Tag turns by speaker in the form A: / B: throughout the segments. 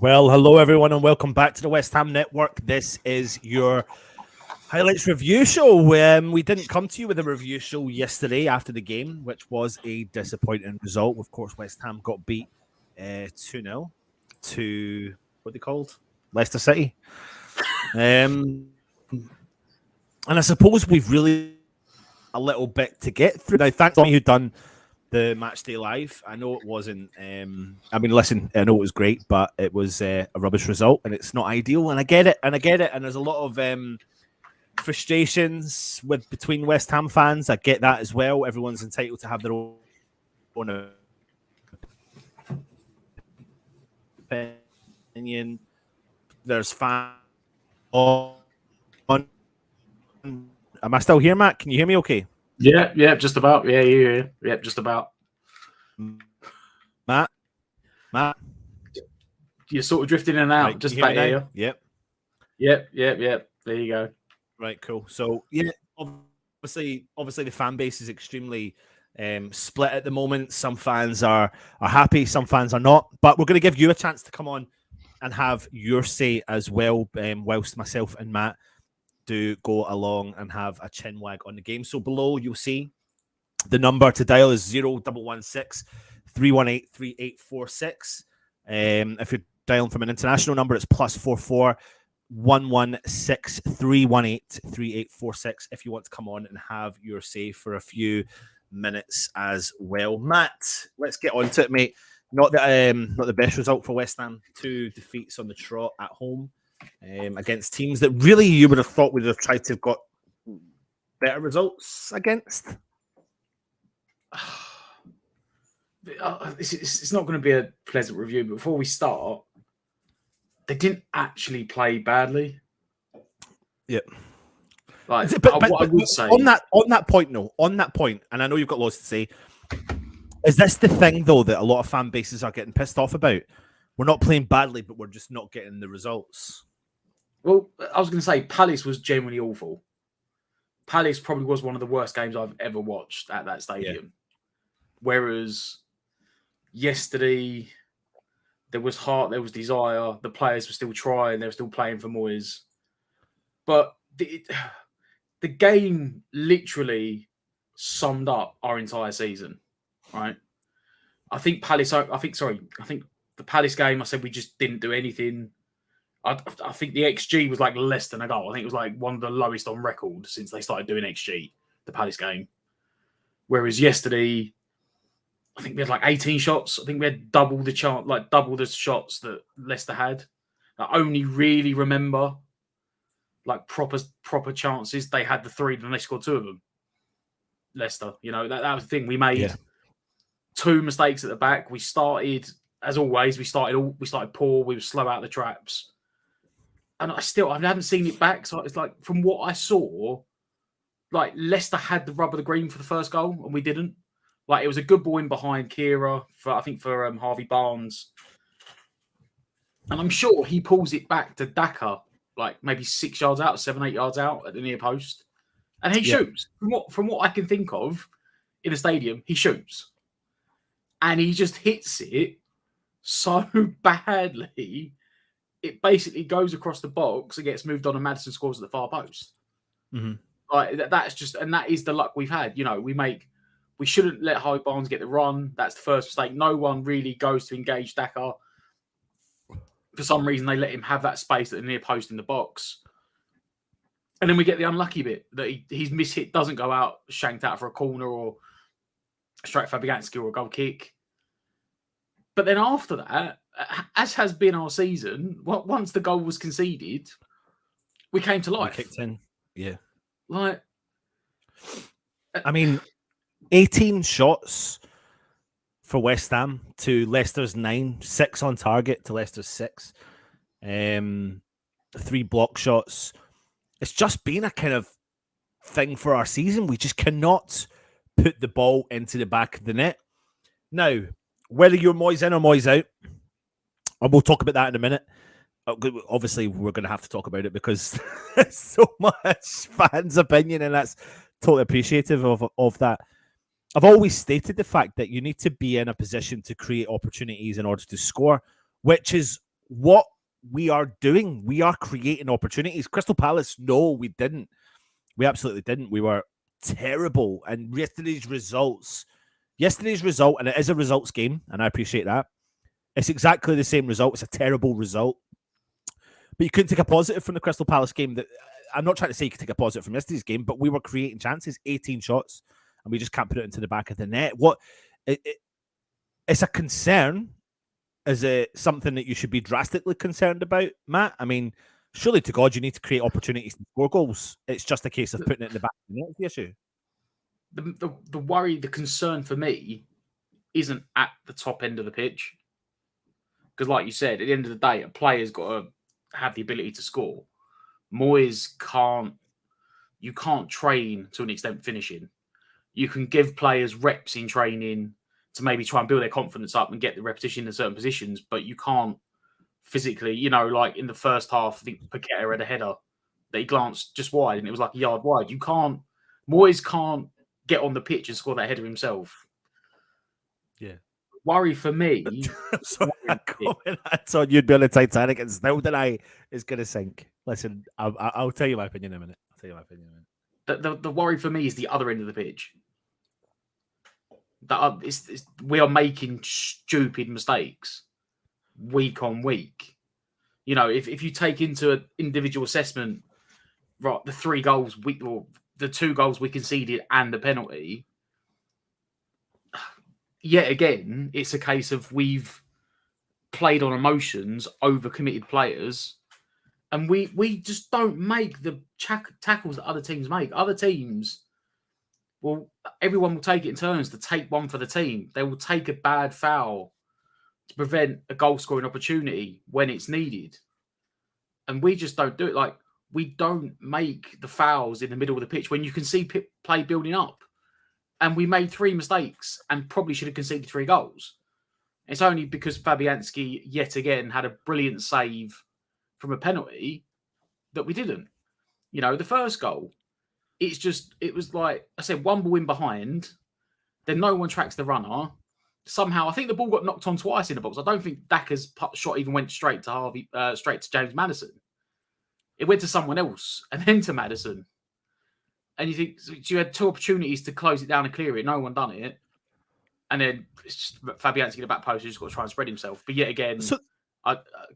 A: Well, hello everyone, and welcome back to the West Ham Network. This is your highlights review show. We didn't come to you with a review show yesterday after the game, which was a disappointing result. Of course, West Ham got beat 2-0 to what they called Leicester City. And I suppose we've really a little bit to get through. Now, thanks to me who done the match day live. I know it wasn't. Listen, I know it was great, but it was a rubbish result, and it's not ideal. And I get it, and there's a lot of frustrations between West Ham fans. I get that as well. Everyone's entitled to have their own opinion. There's fans on. Am I still here, Matt? Can you hear me? Okay.
B: Yeah, just about. Yeah, just about.
A: Matt,
B: you're sort of drifting in and out.
A: Right,
B: just about here.
A: Yep.
B: There you go.
A: Right, cool. So yeah, obviously the fan base is extremely split at the moment. Some fans are happy, some fans are not. But we're going to give you a chance to come on and have your say as well, whilst myself and Matt do go along and have a chin wag on the game. So below you'll see the number to dial is 0116 318 3846. If you're dialing from an international number, it's +44 116 318 3846 if you want to come on and have your say for a few minutes as well. Matt, let's get on to it, mate. Not the best result for West Ham. 2 defeats on the trot at home. Against teams that really you would have thought would have tried to have got better results against.
B: It's not going to be a pleasant review, but before we start, they didn't actually play badly.
A: Yep.
B: Like,
A: but
B: what I would say
A: on that point, and I know you've got lots to say. Is this the thing though that a lot of fan bases are getting pissed off about? We're not playing badly, but we're just not getting the results.
B: Well, I was going to say Palace was genuinely awful. Palace probably was one of the worst games I've ever watched at that stadium. Yeah. Whereas yesterday, there was heart, there was desire. The players were still trying. They were still playing for Moyes. But the game literally summed up our entire season, right? I think the Palace game, I said we just didn't do anything. I think the XG was like less than a goal. I think it was like one of the lowest on record since they started doing XG, the Palace game. Whereas yesterday, I think we had like 18 shots. I think we had double the shots that Leicester had. I only really remember like proper chances. They had the 3 and they scored 2 of them. Leicester, that was the thing. We made 2 mistakes at the back. We started, as always, we started poor. We were slow out the traps. And I haven't seen it back. So it's like, from what I saw, like Leicester had the rub of the green for the first goal and we didn't. Like, it was a good ball in behind Kira for Harvey Barnes. And I'm sure he pulls it back to Daka, like maybe 6 yards out, 7-8 yards out at the near post. And he shoots. From what I can think of in a stadium, he shoots. And he just hits it so badly, it basically goes across the box and gets moved on, and Maddison scores at the far post.
A: Mm-hmm.
B: Like, that is the luck we've had. We shouldn't let Harvey Barnes get the run. That's the first mistake. No one really goes to engage Daka. For some reason, they let him have that space at the near post in the box. And then we get the unlucky bit that his mishit doesn't go out, shanked out for a corner or straight Fabianski or a goal kick. But then after that, as has been our season, once the goal was conceded, we came to life.
A: We kicked in. Yeah.
B: Like,
A: 18 shots for West Ham to Leicester's 9, 6 on target to Leicester's 6, 3 block shots. It's just been a kind of thing for our season. We just cannot put the ball into the back of the net. Now, whether you're Moyes in or Moyes out, and we'll talk about that in a minute. Obviously, we're going to have to talk about it because there's so much fans' opinion, and that's totally appreciative of that. I've always stated the fact that you need to be in a position to create opportunities in order to score, which is what we are doing. We are creating opportunities. Crystal Palace, no, we didn't. We absolutely didn't. We were terrible. And yesterday's result, and it is a results game, and I appreciate that. It's exactly the same result. It's a terrible result. But you couldn't take a positive from the Crystal Palace game. I'm not trying to say you could take a positive from yesterday's game, but we were creating chances, 18 shots, and we just can't put it into the back of the net. It's a concern. Is it something that you should be drastically concerned about, Matt? I mean, surely to God, you need to create opportunities to score goals. It's just a case of putting it in the back of the net. The issue.
B: The worry, the concern for me isn't at the top end of the pitch. Because like you said, at the end of the day, a player's got to have the ability to score. Moyes you can't train to an extent finishing. You can give players reps in training to maybe try and build their confidence up and get the repetition in certain positions, but you can't physically, like in the first half, I think Paqueta had a header that he glanced just wide and it was like a yard wide. Moyes can't get on the pitch and score that header himself.
A: Yeah.
B: Worry for me.
A: Sorry, I thought you'd be on the Titanic and still deny it's going to sink. Listen, I'll tell you my opinion in a minute.
B: The worry for me is the other end of the pitch. We are making stupid mistakes week on week. If you take into an individual assessment, right, the 3 goals the 2 goals we conceded and the penalty, yet again, it's a case of we've played on emotions, overcommitted players, and we just don't make the tackles that other teams make. Other teams, well, everyone will take it in turns to take one for the team. They will take a bad foul to prevent a goal-scoring opportunity when it's needed. And we just don't do it. Like, we don't make the fouls in the middle of the pitch when you can see play building up. And we made 3 mistakes and probably should have conceded 3 goals. It's only because Fabianski, yet again, had a brilliant save from a penalty that we didn't. The first goal, it was like I said, one ball in behind, then no one tracks the runner. Somehow, I think the ball got knocked on twice in the box. I don't think Daka's shot even went straight to James Maddison. It went to someone else and then to Maddison. And you think you had 2 opportunities to close it down and clear it. No one done it. And then it's just Fabianski in the back post who's got to try and spread himself. But yet again,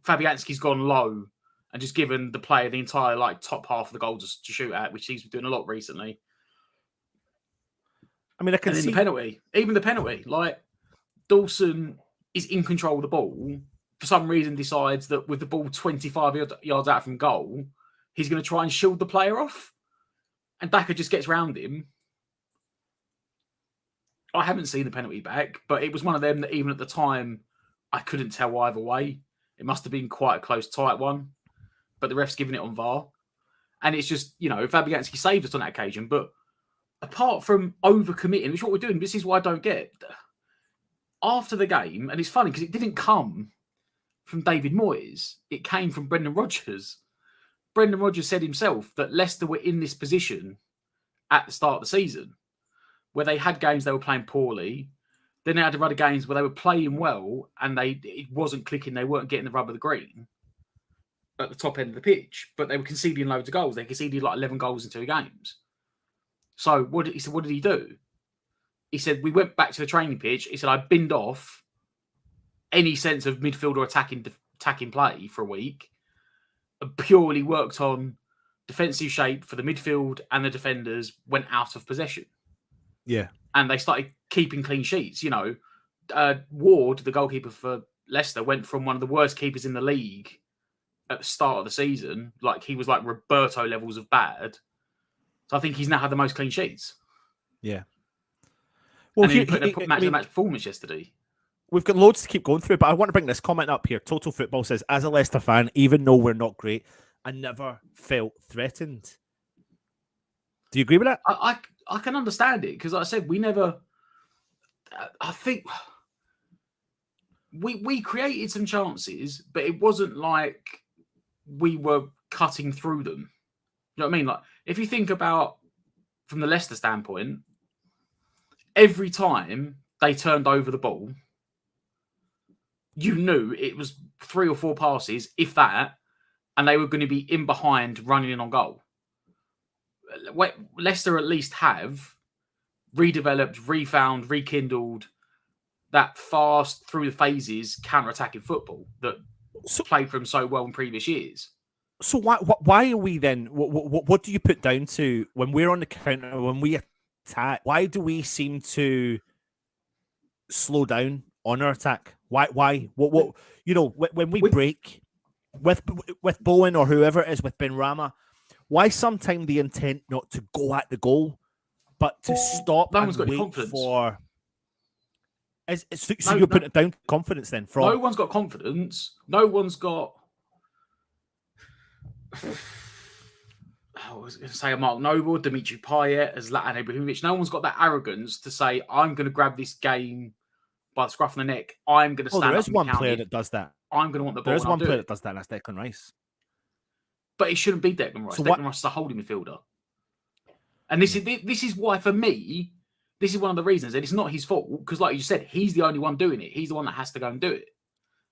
B: Fabianski's gone low and just given the player the entire top half of the goal to shoot at, which he's been doing a lot recently.
A: I mean, I can see
B: even the penalty. Like, Dawson is in control of the ball. For some reason, decides that with the ball 25 yards out from goal, he's going to try and shield the player off. And Daka just gets round him. I haven't seen the penalty back, but it was one of them that even at the time, I couldn't tell either way. It must have been quite a close, tight one. But the ref's giving it on VAR. And it's just, Fabianski saved us on that occasion. But apart from overcommitting, which is what we're doing, this is what I don't get. After the game, and it's funny because it didn't come from David Moyes. It came from Brendan Rodgers. Brendan Rodgers said himself that Leicester were in this position at the start of the season, where they had games they were playing poorly. Then they had a run of games where they were playing well and it wasn't clicking. They weren't getting the rub of the green at the top end of the pitch, but they were conceding loads of goals. They conceded 11 goals in 2 games. So what did he do? He said, we went back to the training pitch. He said, I binned off any sense of midfield or attacking play for a week and purely worked on defensive shape for the midfield, and the defenders went out of possession.
A: Yeah.
B: And they started keeping clean sheets. Ward, the goalkeeper for Leicester, went from one of the worst keepers in the league at the start of the season. He was like Roberto levels of bad. So I think he's now had the most clean sheets.
A: Yeah.
B: Well, he put a match performance yesterday.
A: We've got loads to keep going through, but I want to bring this comment up here. Total Football says, as a Leicester fan, even though we're not great, I never felt threatened. Do you agree with that?
B: I can understand it because, like I said, we never. I think we created some chances, but it wasn't like we were cutting through them. You know what I mean? Like, if you think about from the Leicester standpoint, every time they turned over the ball, you knew it was 3 or 4 passes, if that, and they were going to be in behind, running in on goal. Leicester at least have redeveloped, refound, rekindled that fast through the phases counter-attacking football that played for them so well in previous years.
A: So why are we then? What do you put down to when we're on the counter, when we attack? Why do we seem to slow down on our attack? Why? What? You know, when we break with Bowen or whoever it is with Benrahma, why sometimes the intent not to go at the goal, but to stop
B: no
A: and
B: one's got
A: wait
B: confidence.
A: for? So you're putting it down to confidence then? From
B: no one's got confidence. No one's got. I was going to say a Mark Noble, Dimitri Payet, as Zlatan Ibrahimovic. No one's got that arrogance to say, I'm going to grab this game by the scruff of the neck. I'm going to stand up.
A: There is one player that does that.
B: I'm going to want the ball.
A: There is one player that does that, and that's Declan Rice.
B: But it shouldn't be Declan Rice. Declan Rice is a holding midfielder. And this is why, for me, this is one of the reasons. And it's not his fault, because like you said, he's the only one doing it. He's the one that has to go and do it.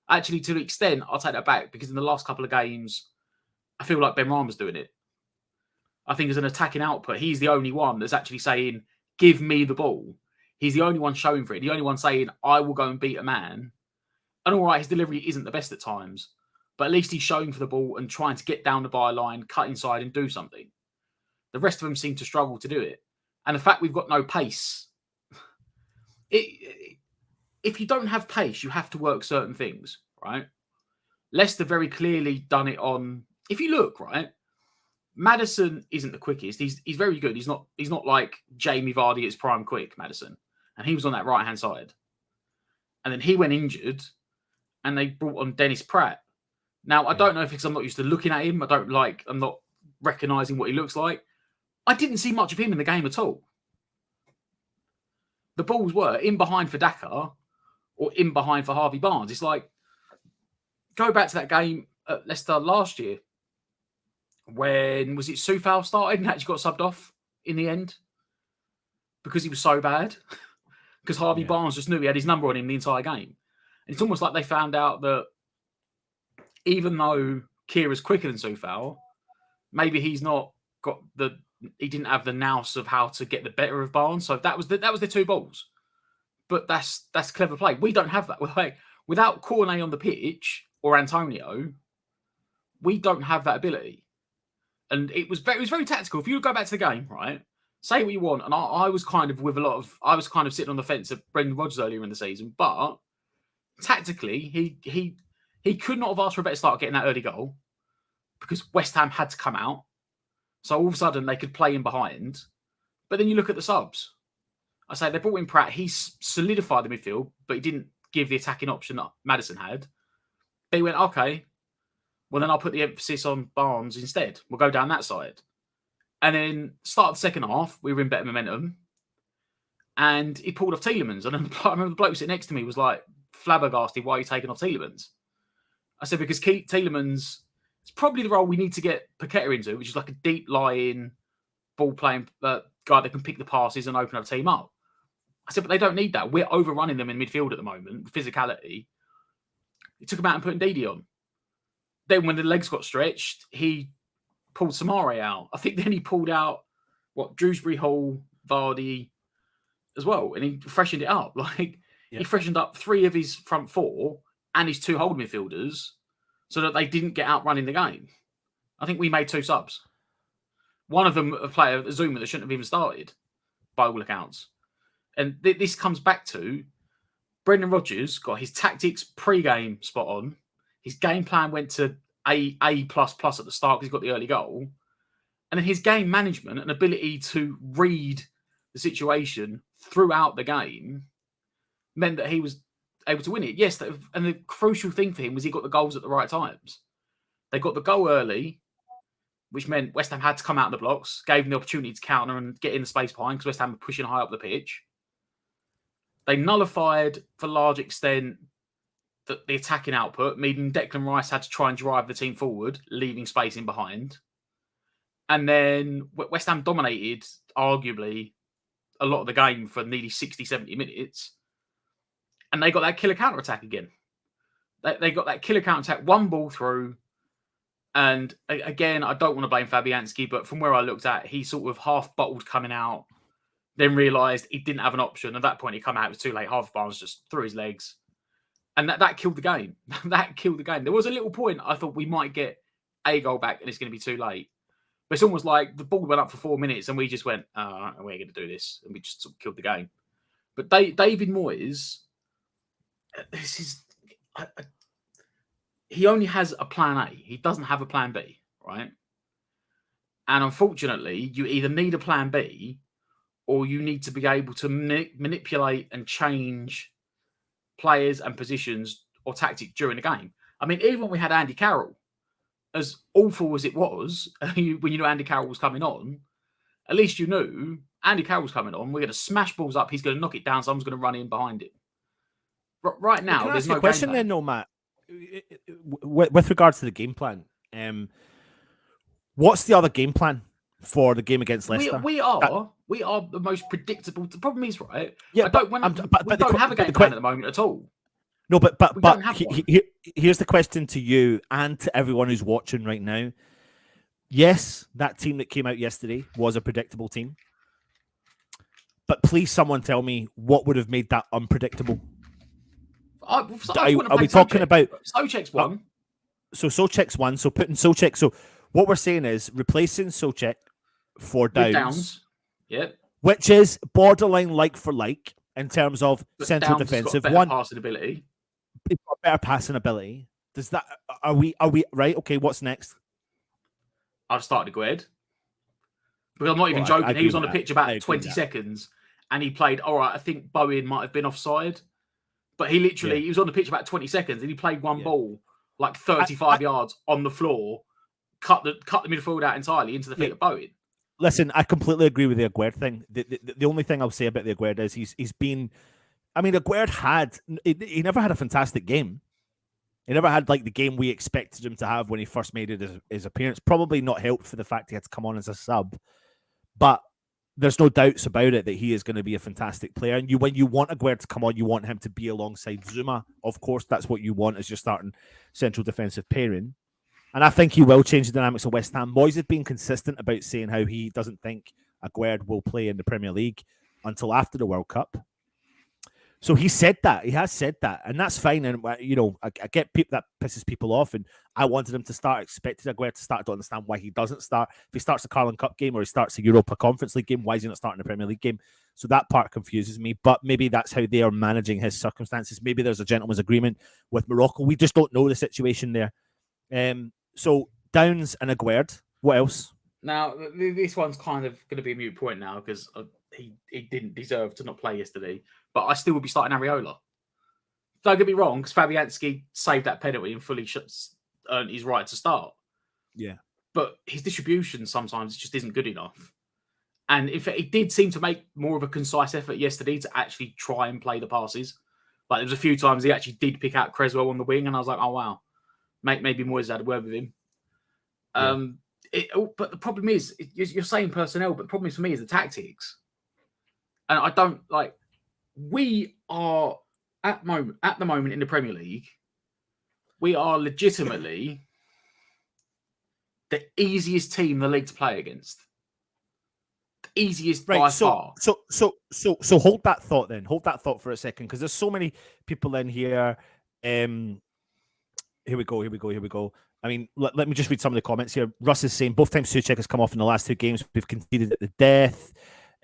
B: Actually, to an extent, I'll take that back, because in the last couple of games, I feel like Benrahma's doing it. I think as an attacking output, he's the only one that's actually saying, give me the ball. He's the only one showing for it. The only one saying, I will go and beat a man. And all right, his delivery isn't the best at times, but at least he's showing for the ball and trying to get down the byline, cut inside and do something. The rest of them seem to struggle to do it. And the fact we've got no pace, if you don't have pace, you have to work certain things, right? Leicester very clearly done it on, if you look, right, Maddison isn't the quickest. He's very good. He's not like Jamie Vardy at his prime quick, Maddison. And he was on that right-hand side. And then he went injured and they brought on Dennis Pratt. Now, I don't know if it's I'm not used to looking at him. I'm not recognising what he looks like. I didn't see much of him in the game at all. The balls were in behind for Dakar or in behind for Harvey Barnes. It's like, go back to that game at Leicester last year. When was it Soufal started and actually got subbed off in the end because he was so bad? Because Harvey Barnes just knew he had his number on him the entire game. And it's almost like they found out that even though Kira's quicker than Soufal, maybe he didn't have the nous of how to get the better of Barnes. So that was the two balls. But that's clever play. We don't have that. Without Cornet on the pitch or Antonio, we don't have that ability. And it was very tactical. If you go back to the game, right, say what you want. And I was kind of sitting on the fence at Brendan Rodgers earlier in the season, but tactically, he could not have asked for a better start getting that early goal because West Ham had to come out. So all of a sudden they could play in behind. But then you look at the subs. I say they brought in Pratt. He solidified the midfield, but he didn't give the attacking option that Maddison had. They went, okay, well, then I'll put the emphasis on Barnes instead. We'll go down that side. And then start the second half, we were in better momentum. And he pulled off Tielemans. And then I remember the bloke sitting next to me was like, flabbergasted, why are you taking off Tielemans? I said, because Tielemans is probably the role we need to get Paqueta into, which is like a deep lying, ball playing guy that can pick the passes and open up a team up. I said, but they don't need that. We're overrunning them in midfield at the moment with physicality. He took him out and put Ndidi on. Then when the legs got stretched, he pulled Samari out. I think then he pulled out, Dewsbury Hall, Vardy as well. And he freshened it up. He freshened up 3 of his front 4 and his 2 holding midfielders so that they didn't get out running the game. I think we made 2 subs. One of them, a player, a Zuma, that shouldn't have even started, by all accounts. And this comes back to Brendan Rodgers got his tactics pre-game spot on. His game plan went to A++ at the start because he got the early goal. And then his game management and ability to read the situation throughout the game meant that he was able to win it. Yes, and the crucial thing for him was he got the goals at the right times. They got the goal early, which meant West Ham had to come out of the blocks, gave them the opportunity to counter and get in the space behind because West Ham were pushing high up the pitch. They nullified, for a large extent, the attacking output, meaning Declan Rice had to try and drive the team forward, leaving space in behind. And then West Ham dominated, arguably, a lot of the game for nearly 60, 70 minutes. And they got that killer counter-attack again. They got that killer counter attack, one ball through. And again, I don't want to blame Fabianski, but from where I looked at, he sort of half bottled coming out, then realised he didn't have an option. At that point, he come out, it was too late. Half Barnes just threw his legs. And that killed the game. That killed the game. There was a little point I thought we might get a goal back and it's going to be too late. But it's almost like the ball went up for 4 minutes and we just went, oh, we ain't going to do this. And we just sort of killed the game. But David Moyes, this is... he only has a plan A. He doesn't have a plan B, right? And unfortunately, you either need a plan B or you need to be able to manipulate and change players and positions or tactics during the game. I mean, even when we had Andy Carroll, as awful as it was, when you knew Andy Carroll was coming on, at least you knew Andy Carroll's coming on. We're going to smash balls up. He's going to knock it down. Someone's going to run in behind him. Right now,
A: can I
B: there's
A: ask
B: no
A: a question then, no, Matt? With regards to the game plan, what's the other game plan for the game against Leicester?
B: We are the most predictable. The problem is, right?
A: Yeah,
B: we don't have a game plan at the moment at all.
A: No, but here's the question to you and to everyone who's watching right now. Yes, that team that came out yesterday was a predictable team, but please, someone tell me what would have made that unpredictable. Are we talking about
B: Souček's one?
A: So Souček's one. So putting Souček. So what we're saying is replacing Souček for Downs.
B: Yep.
A: Which is borderline like for like in terms of
B: But
A: central
B: Downs has
A: defensive.
B: got better passing ability.
A: He's got better passing ability. Does that? Are we right? Okay. What's next?
B: I've started Aguerd. Because I'm not even joking. He was on the pitch about 20 seconds, and he played. All right, I think Bowen might have been offside. But he literally, he was on the pitch about 20 seconds and he played one ball, like 35 yards on the floor, cut the midfield out entirely into the feet of Bowen.
A: Listen, I completely agree with the Aguerd thing. The only thing I'll say about the Aguerd is he's been, I mean, Aguerd he never had a fantastic game. He never had like the game we expected him to have when he first made his appearance. Probably not helped for the fact he had to come on as a sub. But there's no doubts about it that he is going to be a fantastic player. And when you want Aguerd to come on, you want him to be alongside Zuma. Of course, that's what you want as your starting central defensive pairing. And I think he will change the dynamics of West Ham. Moyes has been consistent about saying how he doesn't think Aguerd will play in the Premier League until after the World Cup. So he said that. He has said that. And that's fine. And, you know, I get that pisses people off. And I wanted him to start, expected Aguerd to start. I don't understand why he doesn't start. If he starts a Carling Cup game or he starts a Europa Conference League game, why is he not starting a Premier League game? So that part confuses me. But maybe that's how they are managing his circumstances. Maybe there's a gentleman's agreement with Morocco. We just don't know the situation there. So Downs and Aguerd. What else?
B: Now, this one's kind of going to be a moot point now because he didn't deserve to not play yesterday. But I still would be starting Areola. Don't get me wrong, because Fabianski saved that penalty and fully earned his right to start.
A: Yeah.
B: But his distribution sometimes just isn't good enough. And if he did seem to make more of a concise effort yesterday to actually try and play the passes. Like there was a few times he actually did pick out Creswell on the wing, and I was like, oh wow, maybe Moyes had a word with him. Yeah. But the problem is, you're saying personnel, but the problem is for me is the tactics. And I don't like. We are at the moment in the Premier League, we are legitimately the easiest team in the league to play against. The easiest by far.
A: So hold that thought then. Hold that thought for a second, because there's so many people in here. Here we go. I mean, let me just read some of the comments here. Russ is saying both times Souček has come off in the last two games. We've conceded at the death.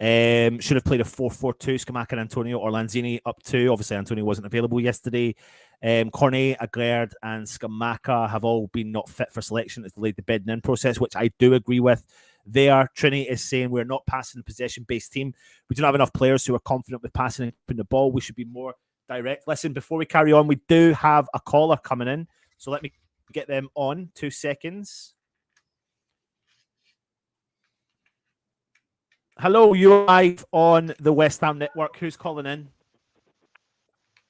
A: Should have played a 4-4-2. Scamacca and Antonio or Lanzini up two. Obviously, Antonio wasn't available yesterday. Cornet, Aguerd, and Scamacca have all been not fit for selection. It's delayed the bedding in process, which I do agree with. There, Trini is saying we're not passing a possession-based team. We don't have enough players who are confident with passing and putting the ball. We should be more direct. Listen, before we carry on, we do have a caller coming in, so let me get them on. 2 seconds. Hello, you're live on the West Ham Network. Who's calling in?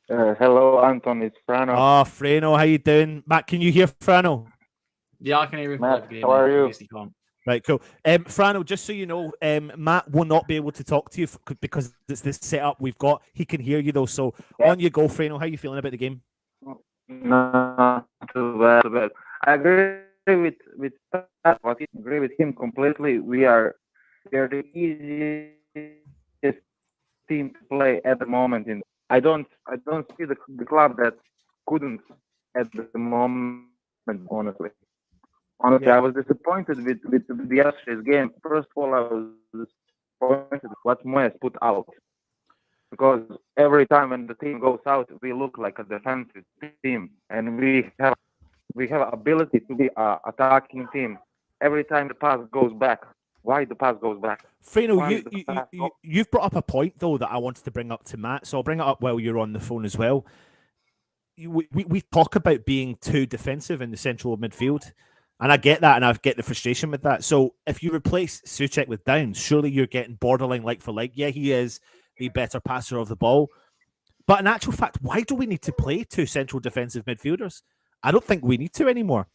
C: Hello, Anton. It's Frano.
A: Oh, Frano, how you doing? Matt, can you hear Frano?
B: Yeah, I can hear him.
C: Matt, how are you?
A: Right, cool. Frano, just so you know, Matt will not be able to talk to you because it's this setup we've got. He can hear you, though. So on you go, Frano. How are you feeling about the game?
C: not too bad. Too bad. I agree with Pat, but I agree with him completely. We are the easiest team to play at the moment. I don't see the club that couldn't at the moment. Honestly, I
A: Yeah.
C: was disappointed with yesterday's game. First of all, I was disappointed with what Moyes put out because every time when the team goes out, we look like a defensive team, and we have ability to be a attacking team. Every time the pass goes back, why the pass goes back?
A: Freno,
C: Why the pass goes?
A: you've brought up a point though that I wanted to bring up to Matt, so I'll bring it up while you're on the phone as well. We talk about being too defensive in the central midfield, and I get that, and I get the frustration with that. So if you replace Souček with Downs, surely you're getting borderline like for like. Yeah, he is the better passer of the ball, but in actual fact, why do we need to play two central defensive midfielders? I don't think we need to anymore.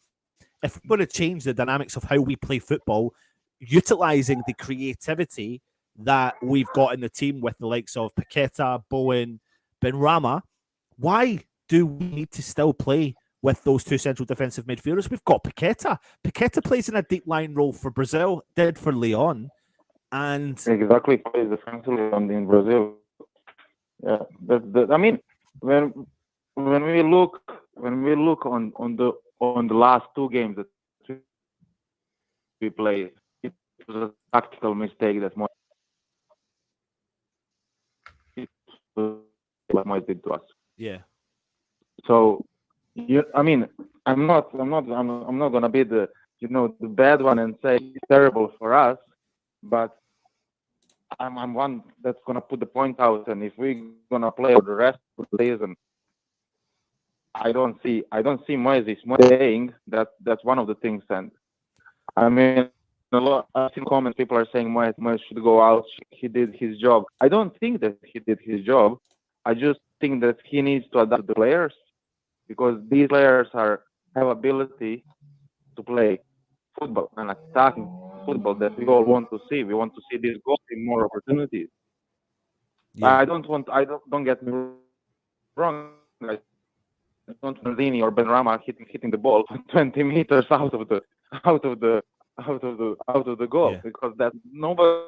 A: If we want to change the dynamics of how we play football, utilizing the creativity that we've got in the team with the likes of Paqueta, Bowen, Benrahma, why do we need to still play with those two central defensive midfielders? We've got Paqueta. Paqueta plays in a deep line role for Brazil, did for Leon, and
C: Exactly, plays defensively in Brazil. Yeah, I mean, when when we look on the last two games that we played, it was a tactical mistake that Moyes did to us.
A: yeah,
C: So, I mean, I'm not gonna be the bad one and say it's terrible for us, but I'm one that's gonna put the point out. And if we're gonna play for the rest of the season, I don't see Moyes saying that that's one of the things. And I mean, I've seen comments. People are saying Moyes should go out. He did his job. I don't think that he did his job. I just think that he needs to adapt to the players because these players have ability to play football and attacking football that we all want to see. We want to see these goals in more opportunities.
A: yeah.
C: I don't get me wrong. I don't want Maldini or Benrahma hitting the ball 20 meters out of the out of the goal
A: Yeah.
C: because that nobody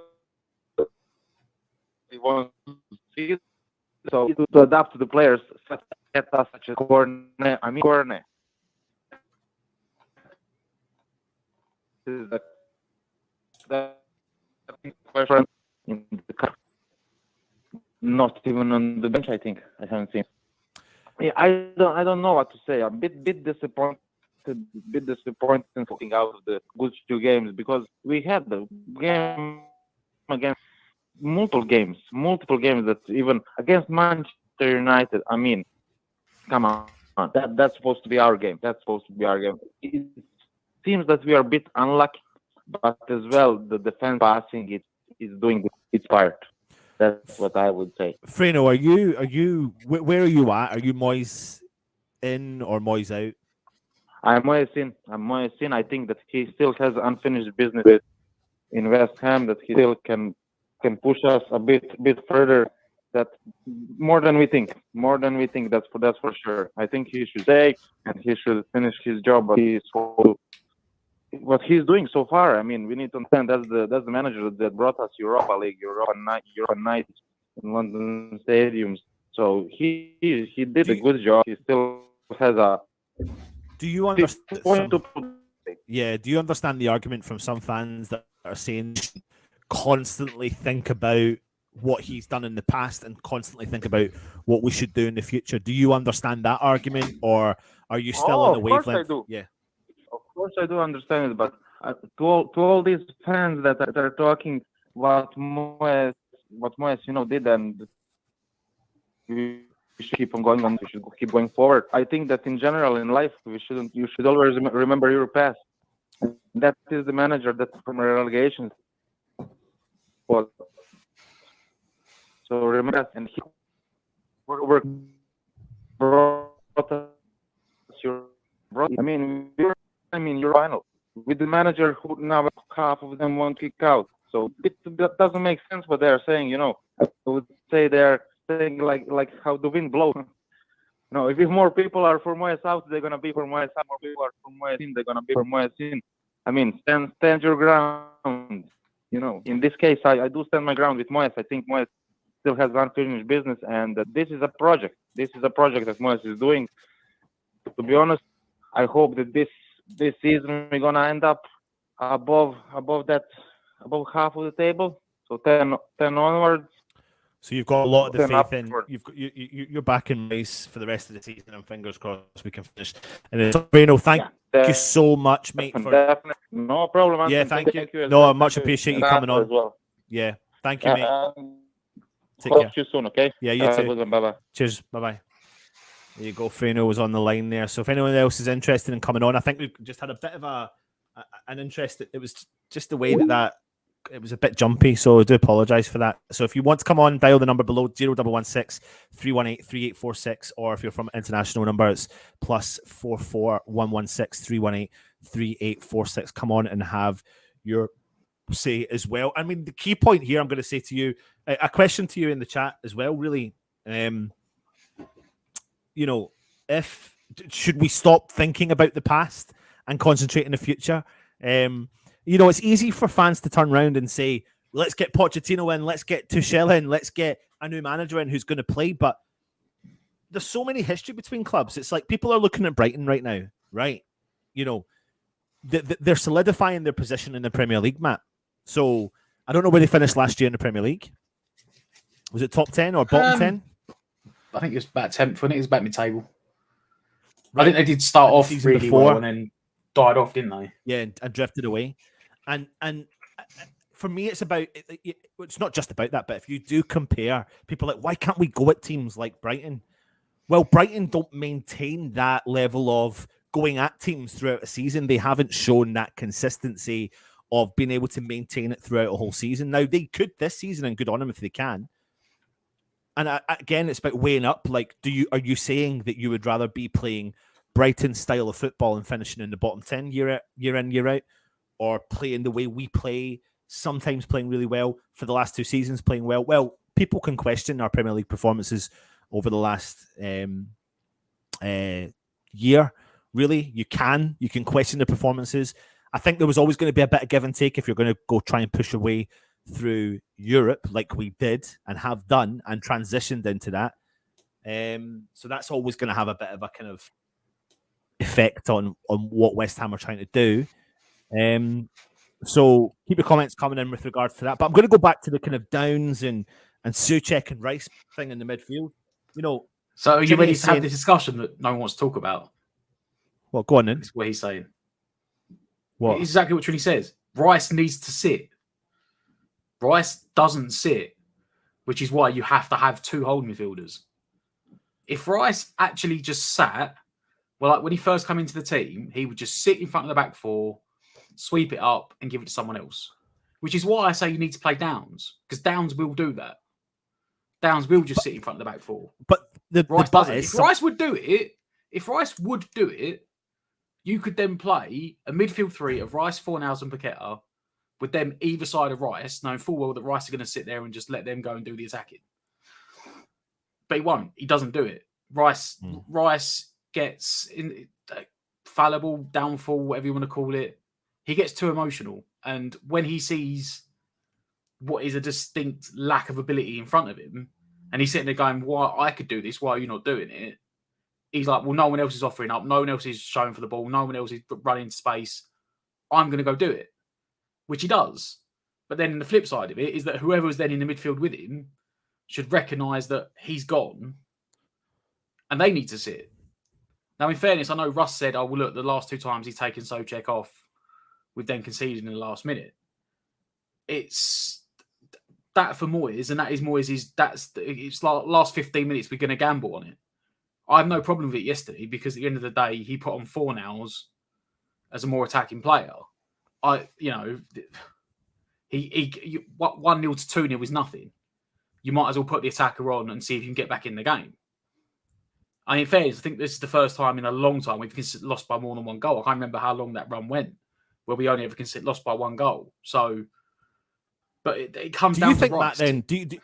C: wants to see it. So to adapt to the players such as Corne. Is that question in the not even on the bench. I think I haven't seen. Yeah, I don't know what to say. I'm bit disappointed, bit disappointed in out of the good two games because we had the game against multiple games that even against Manchester United. I mean, come on, that's supposed to be our game. That's supposed to be our game. It seems that we are a bit unlucky, but as well the defense passing is doing its part. That's what I would say.
A: Freno, where are you at? Are you Moyes in or Moyes out?
C: I'm Moyes in. I think that he still has unfinished business in West Ham. That he still can push us a bit further. That more than we think. More than we think. That's for sure. I think he should stay and he should finish his job. But what he's doing so far. I mean, we need to understand that's the manager that brought us Europa League, Europa Night in London stadiums. So he did
A: Do
C: a
A: you,
C: good job. He still has a
A: do you
C: point
A: understand?
C: to
A: Yeah, do you understand the argument from some fans that are saying constantly think about what he's done in the past and constantly think about what we should do in the future? Do you understand that argument, or are you still on
C: Oh,
A: the
C: of course I
A: wavelength?
C: do.
A: Yeah,
C: Of course I do understand it, but to all these fans that are talking what Moyes did, and we should keep on going on. We should keep going forward. I think that in general in life we shouldn't. You should always remember your past. That is the manager that from relegation. Was. So remember, and he worked brought us your. You're final with the manager who now half of them won't kick out. So that doesn't make sense what they're saying. I would say they're saying like how the wind blows. No, if more people are for Moyes out, they're gonna be for Moyes out. More people are for Moyes in, they're gonna be for Moyes in. I mean, stand your ground. In this case, I do stand my ground with Moyes. I think Moyes still has unfinished business, and this is a project. This is a project that Moyes is doing. To be honest, I hope that this season we're gonna end up above half of the table. So 10 onwards.
A: So you've got a lot of the
C: 10
A: faith in.
C: upwards.
A: You're back in race for the rest of the season, and fingers crossed we can finish. And then, Reno, thank you so much, mate.
C: Definitely. No problem, Anthony.
A: Yeah, thank you.
C: No,
A: I much appreciate you coming on.
C: As well.
A: Yeah, thank you, mate. Take
C: Talk
A: care.
C: to you soon, okay?
A: Yeah, you too.
C: Bye-bye.
A: Cheers. Bye-bye. There you go. Freno was on the line there. So if anyone else is interested in coming on, I think we've just had a bit of an interest. It was just the way that it was a bit jumpy, so I do apologise for that. So if you want to come on, dial the number below 0116 318 3846, or if you're from international number, it's +44 116 318 3846. Come on and have your say as well. I mean, the key point here, I'm going to say to you, a question to you in the chat as well, really. Should we stop thinking about the past and concentrate on the future? It's easy for fans to turn around and say, let's get Pochettino in, let's get Tuchel in, let's get a new manager in who's going to play. But there's so many history between clubs. It's like people are looking at Brighton right now, right? They're solidifying their position in the Premier League, Matt. So I don't know where they finished last year in the Premier League. Was it top 10 or bottom 10?
B: I think it was about 10th, wasn't it? It was about mid-table. Right. I think they did start off really well and then died off, didn't they?
A: Yeah, and drifted away. And for me, it's about it's not just about that, but if you do compare, people are like, why can't we go at teams like Brighton? Well, Brighton don't maintain that level of going at teams throughout a season. They haven't shown that consistency of being able to maintain it throughout a whole season. Now, they could this season, and good on them if they can. And again, it's about weighing up. Like, are you saying that you would rather be playing Brighton's style of football and finishing in the bottom 10 year in, year out, or playing the way we play, sometimes playing really well for the last 2 seasons, playing well? Well, people can question our Premier League performances over the last year. Really, you can question the performances. I think there was always going to be a bit of give and take if you're going to go try and push your way through Europe like we did and have done and transitioned into that. So that's always going to have a bit of a kind of effect on what West Ham are trying to do. So keep your comments coming in with regards to that. But I'm going to go back to the kind of Downs and Souček and Rice thing in the midfield.
B: So are you ready to have the discussion that no one wants to talk about?
A: Well, go on then.
B: That's what he's saying.
A: What?
B: It's exactly what Trini says. Rice needs to sit. Rice doesn't sit, which is why you have to have 2 holding midfielders. If Rice actually just sat, well, like when he first came into the team, he would just sit in front of the back 4, sweep it up, and give it to someone else. Which is why I say you need to play Downs, because Downs will do that. Downs will just sit in front of the back 4.
A: But
B: Rice doesn't. If Rice would do it, you could then play a midfield 3 of Rice, Fornals, and Paqueta, with them either side of Rice, knowing full well that Rice are going to sit there and just let them go and do the attacking. But he won't. He doesn't do it. Rice gets fallible, downfall, whatever you want to call it. He gets too emotional. And when he sees what is a distinct lack of ability in front of him, and he's sitting there going, why I could do this, why are you not doing it? He's like, well, no one else is offering up. No one else is showing for the ball. No one else is running into space. I'm going to go do it. Which he does. But then the flip side of it is that whoever's then in the midfield with him should recognise that he's gone and they need to sit. Now, in fairness, I know Russ said, oh, well, look, the last 2 times he's taken Souček off, we've then conceded in the last minute. It's that for Moyes, and that is Moyes' it's last 15 minutes, we're going to gamble on it. I have no problem with it yesterday because at the end of the day, he put on Fornals as a more attacking player. 1-0 to 2-0 is nothing. You might as well put the attacker on and see if you can get back in the game. I mean, in fairness, I think this is the first time in a long time we've lost by more than 1 goal. I can't remember how long that run went, where we only ever lost by 1 goal. So, but it comes down to Rice.
A: Do you think that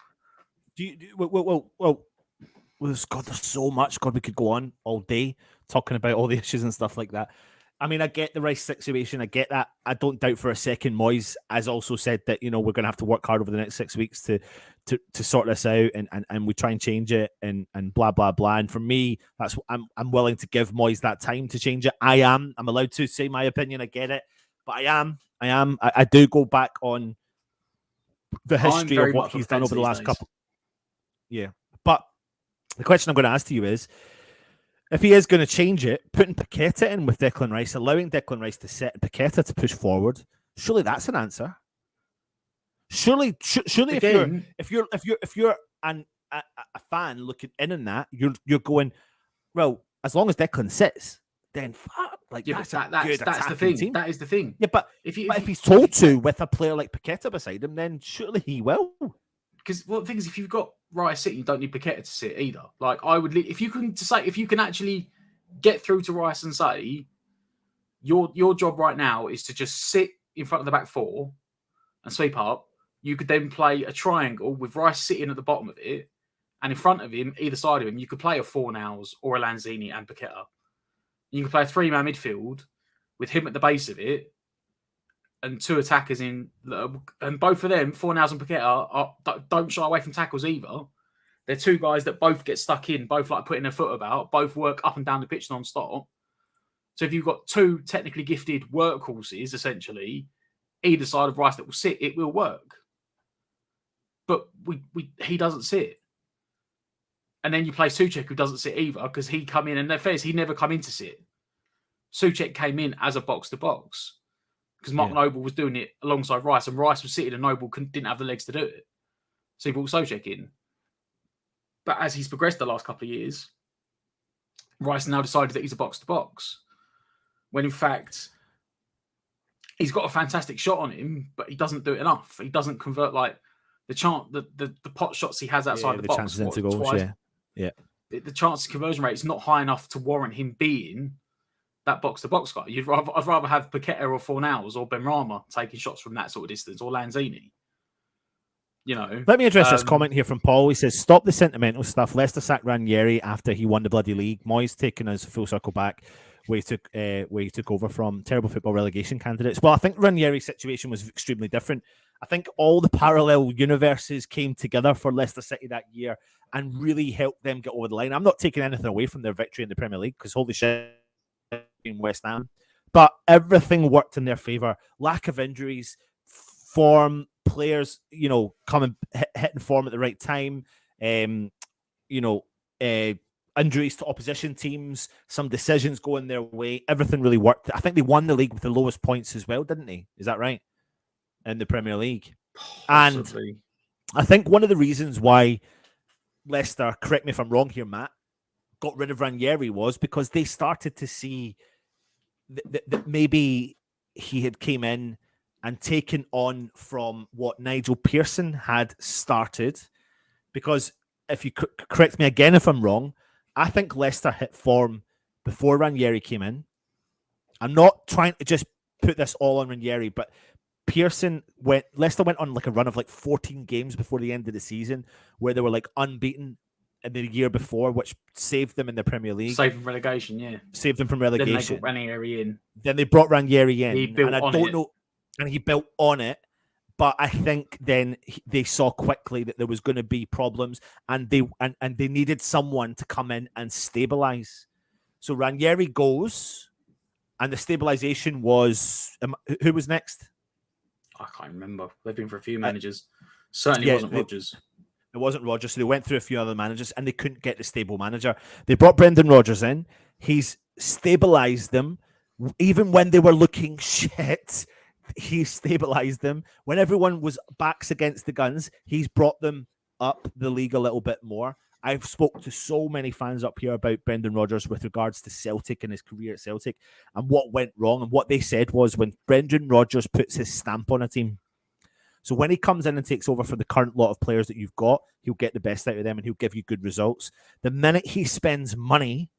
A: then? Well, there's so much. God, we could go on all day talking about all the issues and stuff like that. I mean, I get the Rice situation. I get that. I don't doubt for a second Moyes has also said that, we're going to have to work hard over the next 6 weeks to sort this out and we try and change it and blah, blah, blah. And for me, I'm willing to give Moyes that time to change it. I'm allowed to say my opinion. I get it. But I do go back on the history of what he's done over the last couple. Yeah. But the question I'm going to ask to you is, if he is going to change it, putting Paqueta in with Declan Rice, allowing Declan Rice to sit and Paqueta to push forward, surely that's an answer. Surely, again, if you're a fan looking in on that, you're going, well, as long as Declan sits, then fuck, that's
B: the thing.
A: Team.
B: That is the thing.
A: Yeah, but if he's told to with a player like Paqueta beside him, then surely he will.
B: Because the thing is, if you've got Rice sitting, you don't need Paqueta to sit either. Like I would, if you can actually get through to Rice and say, your job right now is to just sit in front of the back four and sweep up. You could then play a triangle with Rice sitting at the bottom of it, and in front of him, either side of him, you could play a Fornals or a Lanzini and Paqueta. You can play a 3-man midfield with him at the base of it, and 2 attackers in, and both of them, Fornals and Paqueta, don't shy away from tackles either. They're 2 guys that both get stuck in, both like putting their foot about, both work up and down the pitch non-stop. So if you've got 2 technically gifted workhorses, essentially, either side of Rice that will sit, it will work. But he doesn't sit. And then you play Souček, who doesn't sit either, because he come in, and the fairness, he never come in to sit. Souček came in as a box-to-box. Because Mark Noble was doing it alongside Rice, and Rice was sitting and Noble didn't have the legs to do it. So he brought Souček in. But as he's progressed the last couple of years, Rice now decided that he's a box-to-box. When in fact, he's got a fantastic shot on him, but he doesn't do it enough. He doesn't convert the pot shots he has outside the box.
A: Chances into goals, yeah.
B: The chance conversion rate is not high enough to warrant him being that box-to-box guy. I'd rather have Paqueta or Fornals or Benrahma taking shots from that sort of distance, or Lanzini.
A: Let me address this comment here from Paul. He says, stop the sentimental stuff. Leicester sacked Ranieri after he won the bloody league. Moyes taking us full circle back where he took over from. Terrible football relegation candidates. Well, I think Ranieri's situation was extremely different. I think all the parallel universes came together for Leicester City that year and really helped them get over the line. I'm not taking anything away from their victory in the Premier League, because holy shit, in West Ham, but everything worked in their favour. Lack of injuries, form, players, coming hitting form at the right time. Injuries to opposition teams, some decisions going their way. Everything really worked. I think they won the league with the lowest points as well, didn't they? Is that right? In the Premier League, possibly. And I think one of the reasons why Leicester, correct me if I'm wrong here, Matt, got rid of Ranieri was because they started to see that maybe he had came in and taken on from what Nigel Pearson had started. Because if you correct me again if I'm wrong, I think Leicester hit form before Ranieri came in. I'm not trying to just put this all on Ranieri, but Leicester went on a run of 14 games before the end of the season where they were unbeaten in the year before, which saved them in the Premier League.
B: Saved them from relegation, yeah.
A: Saved them from relegation.
B: Then they brought Ranieri in.
A: Then they brought Ranieri in.
B: He built on it.
A: And he built on it. But I think then they saw quickly that there was going to be problems, and they needed someone to come in and stabilize. So Ranieri goes, and the stabilization was who was next?
B: I can't remember. They've been for a few managers. Certainly wasn't Rodgers.
A: It wasn't Rodgers, so they went through a few other managers, and they couldn't get the stable manager. They brought Brendan Rodgers in. He's stabilized them, even when they were looking shit. He stabilized them. When everyone was backs against the guns, he's brought them up the league a little bit more. I've spoke to so many fans up here about Brendan Rodgers with regards to Celtic and his career at Celtic and what went wrong. And what they said was when Brendan Rodgers puts his stamp on a team, so when he comes in and takes over for the current lot of players that you've got, he'll get the best out of them and he'll give you good results. The minute he spends money,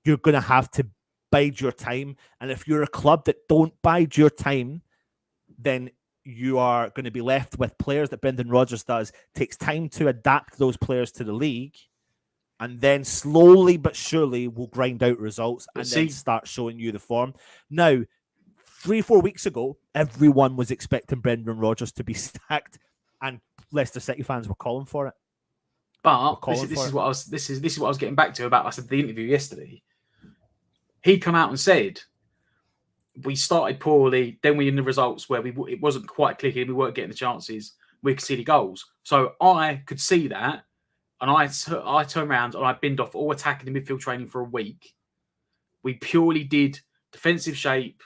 A: you're going to have to bide your time. And if you're a club that don't bide your time, then you are going to be left with players that Brendan Rodgers takes time to adapt those players to the league. and then slowly but surely we'll grind out results and
B: see,
A: then start showing you the form. Now, 3-4 weeks ago, everyone was expecting Brendan Rodgers to be sacked, and Leicester City fans were calling for it.
B: But this is what I was getting back to about. I said the interview yesterday. He come out and said we started poorly, then we in the results where it wasn't quite clicking, we weren't getting the chances, we conceded goals. So I could see that, and I turned around and I binned off all attacking the midfield training for a week. We purely did defensive shape,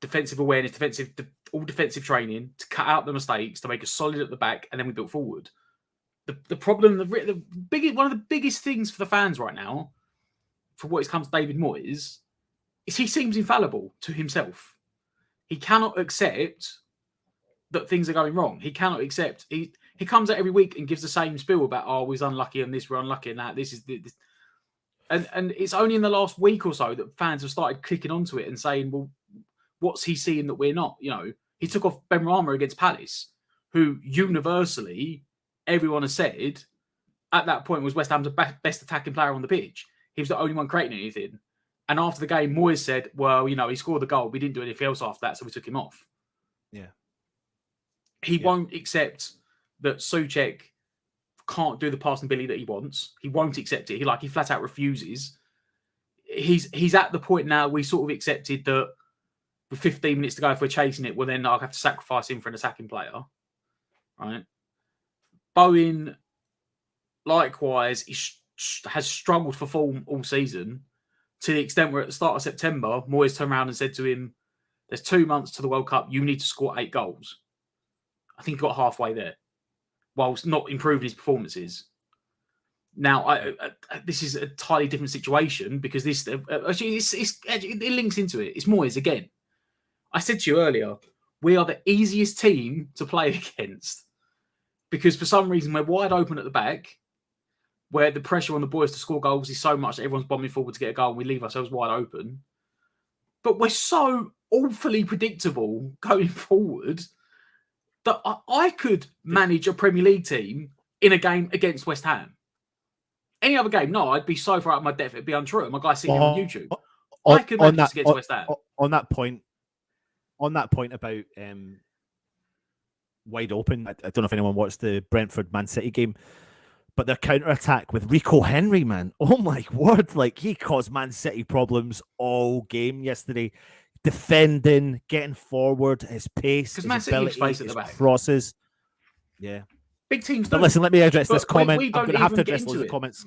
B: defensive awareness, all defensive training to cut out the mistakes, to make us solid at the back, and then we built forward. The problem, one of the biggest things for the fans right now, for what comes to David Moyes, is he seems infallible to himself. He cannot accept that things are going wrong. He cannot accept. He comes out every week and gives the same spiel about, oh, we're unlucky on this, we're unlucky on that. This is this. And it's only in the last week or so that fans have started clicking onto it and saying, well, what's he seeing that we're not? You know, he took off Ben Rama against Palace, who universally everyone has said at that point was West Ham's best attacking player on the pitch. He was the only one creating anything. And after the game, Moyes said, well, you know, he scored the goal. We didn't do anything else after that, so we took him off.
A: Yeah.
B: He won't accept that Souček can't do the passing ability that he wants. He won't accept it. He flat out refuses. He's at the point now we sort of accepted that with 15 minutes to go, if we're chasing it, well, then I'll have to sacrifice him for an attacking player. Right? Bowen, likewise, has struggled for form all season, to the extent where at the start of September, Moyes turned around and said to him, there's 2 months to the World Cup, you need to score 8 goals. I think he got halfway there, whilst not improving his performances. Now, this is a entirely different situation, because this actually it links into it. It's Moyes again. I said to you earlier, we are the easiest team to play against, because for some reason we're wide open at the back, where the pressure on the boys to score goals is so much that everyone's bombing forward to get a goal and we leave ourselves wide open. But we're so awfully predictable going forward that I could manage a Premier League team in a game against West Ham. Any other game, no, I'd be so far out of my depth, it'd be untrue. My guy's sitting here on YouTube. I could manage this against West Ham.
A: On that point about wide open, I don't know if anyone watched the Brentford Man City game, but their counter-attack with Rico Henry, man, oh my word, like he caused Man City problems all game yesterday. Defending, getting forward, his pace, his ability, his crosses. Yeah.
B: Big teams
A: don't. But listen, let me address this comment. I'm going to have to address loads of comments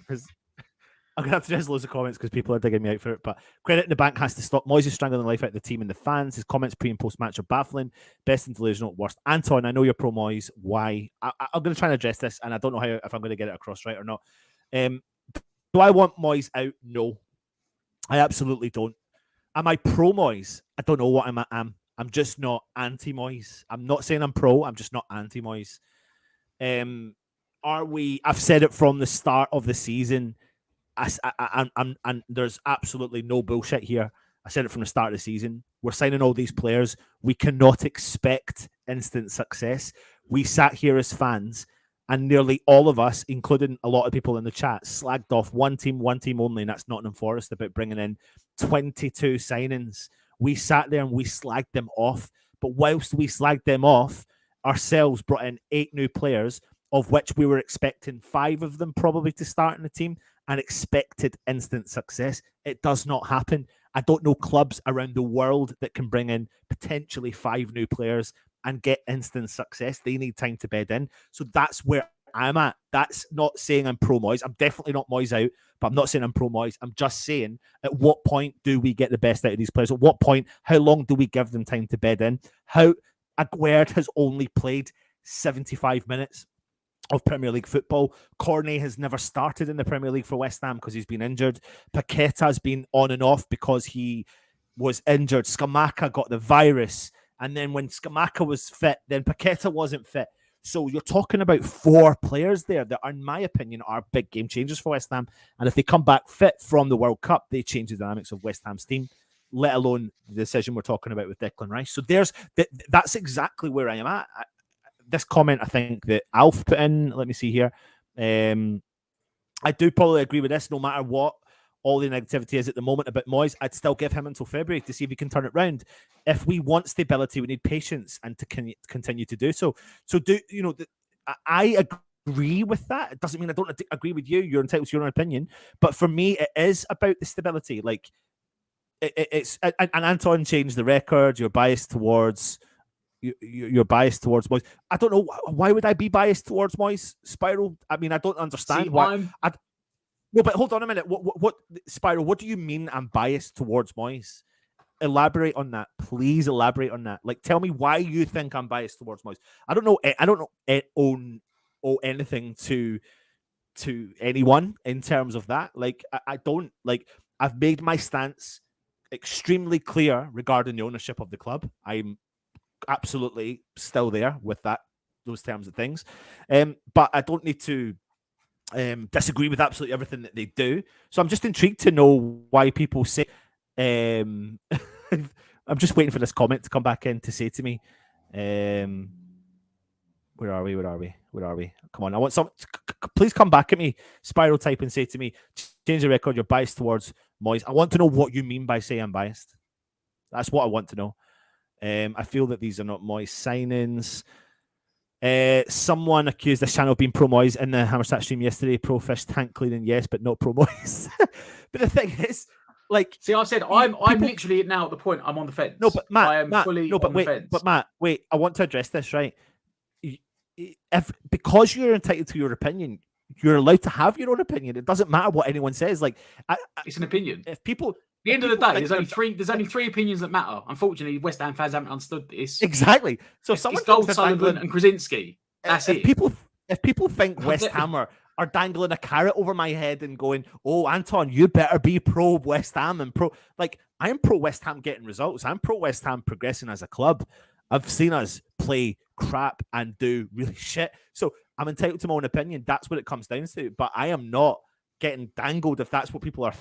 A: because people are digging me out for it. But credit in the bank has to stop. Moyes is strangling the life out of the team and the fans. His comments pre and post match are baffling. Best and delusional, worst. Anton, I know you're pro Moyes. Why? I'm going to try and address this, and I don't know if I'm going to get it across right or not. Do I want Moyes out? No, I absolutely don't. Am I pro Moyes? I don't know what I'm. I'm just not anti Moyes. I'm not saying I'm pro. I'm just not anti Moyes. Are we? I've said it from the start of the season. And there's absolutely no bullshit here. I said it from the start of the season. We're signing all these players. We cannot expect instant success. We sat here as fans, and nearly all of us, including a lot of people in the chat, slagged off one team only, and that's Nottingham Forest, about bringing in 22 signings. We sat there and we slagged them off. But whilst we slagged them off, ourselves brought in 8 new players, of which we were expecting 5 of them probably to start in the team, and expected instant success. It does not happen. I don't know clubs around the world that can bring in potentially 5 new players and get instant success. They need time to bed in. So that's where I'm at. That's not saying I'm pro Moyes. I'm definitely not Moyes out, but I'm not saying I'm pro Moyes. I'm just saying, at what point do we get the best out of these players? At what point, how long do we give them time to bed in? How Aguerd has only played 75 minutes of Premier League football. Cornet has never started in the Premier League for West Ham because he's been injured. Paqueta's been on and off because he was injured. Scamacca got the virus. And then when Scamacca was fit, then Paqueta wasn't fit. So you're talking about 4 players there that, in my opinion, are big game changers for West Ham. And if they come back fit from the World Cup, they change the dynamics of West Ham's team, let alone the decision we're talking about with Declan Rice. So that's exactly where I am at. This comment, I think, that Alf put in, let me see here. I do probably agree with this. No matter what all the negativity is at the moment about Moyes, I'd still give him until February to see if he can turn it round. If we want stability, we need patience and to continue to do so. So I agree with that. It doesn't mean I don't agree with you. You're entitled to your own opinion. But for me, it is about the stability. Like it's and Anton changed the record. You're biased towards Moyes. I don't know why would I be biased towards Moyes, Spiral. I mean, I don't understand why. No, but hold on a minute. What Spiral? What do you mean I'm biased towards Moyes? Elaborate on that, please. Elaborate on that. Like, tell me why you think I'm biased towards Moyes. I don't owe anything to anyone in terms of that. Like, I don't like. I've made my stance extremely clear regarding the ownership of the club. I'm absolutely still there with those terms of things. But I don't need to disagree with absolutely everything that they do. So I'm just intrigued to know why people say. I'm just waiting for this comment to come back in to say to me, where are we? Come on, I want some. Please come back at me, Spiral type, and say to me, change the record. You're biased towards Moyes. I want to know what you mean by saying I'm biased. That's what I want to know. I feel that these are not Moyes signings. Someone accused this channel of being pro Moyes in the Hammerstat stream yesterday. Pro Fish tank cleaning, yes, but not pro Moyes. But the thing is, like,
B: see, I've said I'm literally now at the point I'm on the fence.
A: No, but Matt,
B: I am fully on the fence.
A: But Matt, wait, I want to address this, right? Because you're entitled to your opinion, you're allowed to have your own opinion. It doesn't matter what anyone says. Like,
B: it's an opinion.
A: If people,
B: at the end of the day, there's only three opinions that matter. Unfortunately, West Ham fans haven't understood this.
A: Exactly. So
B: it's Gold, Sullivan, and Krasinski. That's it.
A: If people think West Ham are dangling a carrot over my head and going, "Oh, Anton, you better be pro West Ham and pro," like, I'm pro West Ham getting results. I'm pro West Ham progressing as a club. I've seen us play crap and do really shit. So I'm entitled to my own opinion. That's what it comes down to. But I am not getting dangled if that's what people are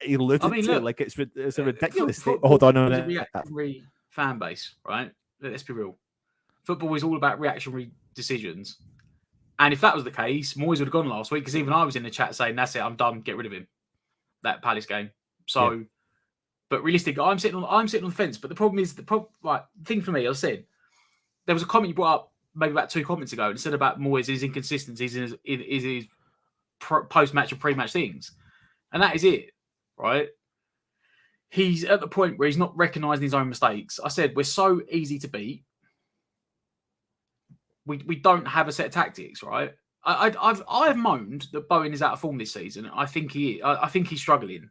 A: alluding to.
B: Look,
A: like, it's a ridiculous thing. Hold on a minute.
B: It's a reactionary fan base, right? Let's be real. Football is all about reactionary decisions. And if that was the case, Moyes would have gone last week, because even I was in the chat saying, that's it, I'm done, get rid of him. That Palace game. So, yeah. But realistically, I'm sitting on the fence. But the problem is, the thing for me, I said, there was a comment you brought up maybe about 2 comments ago, and said about Moyes, his inconsistencies in his post-match and pre-match things. And that is it, right? He's at the point where he's not recognising his own mistakes. I said, we're so easy to beat. We don't have a set of tactics, right? I've moaned that Bowen is out of form this season. I think he's struggling,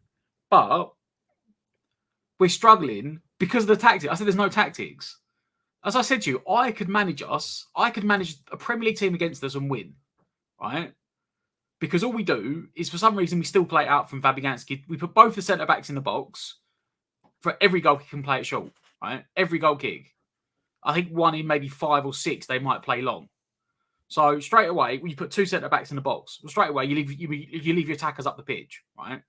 B: but we're struggling because of the tactics. I said there's no tactics. As I said to you, I could manage a Premier League team against us and win, right? Because all we do is, for some reason, we still play it out from Fabianski. We put both the centre backs in the box. For every goal kick, can play it short, right? Every goal kick. I think one in maybe 5 or 6, they might play long. So straight away, when you put 2 centre backs in the box, well, straight away you leave your attackers up the pitch, right?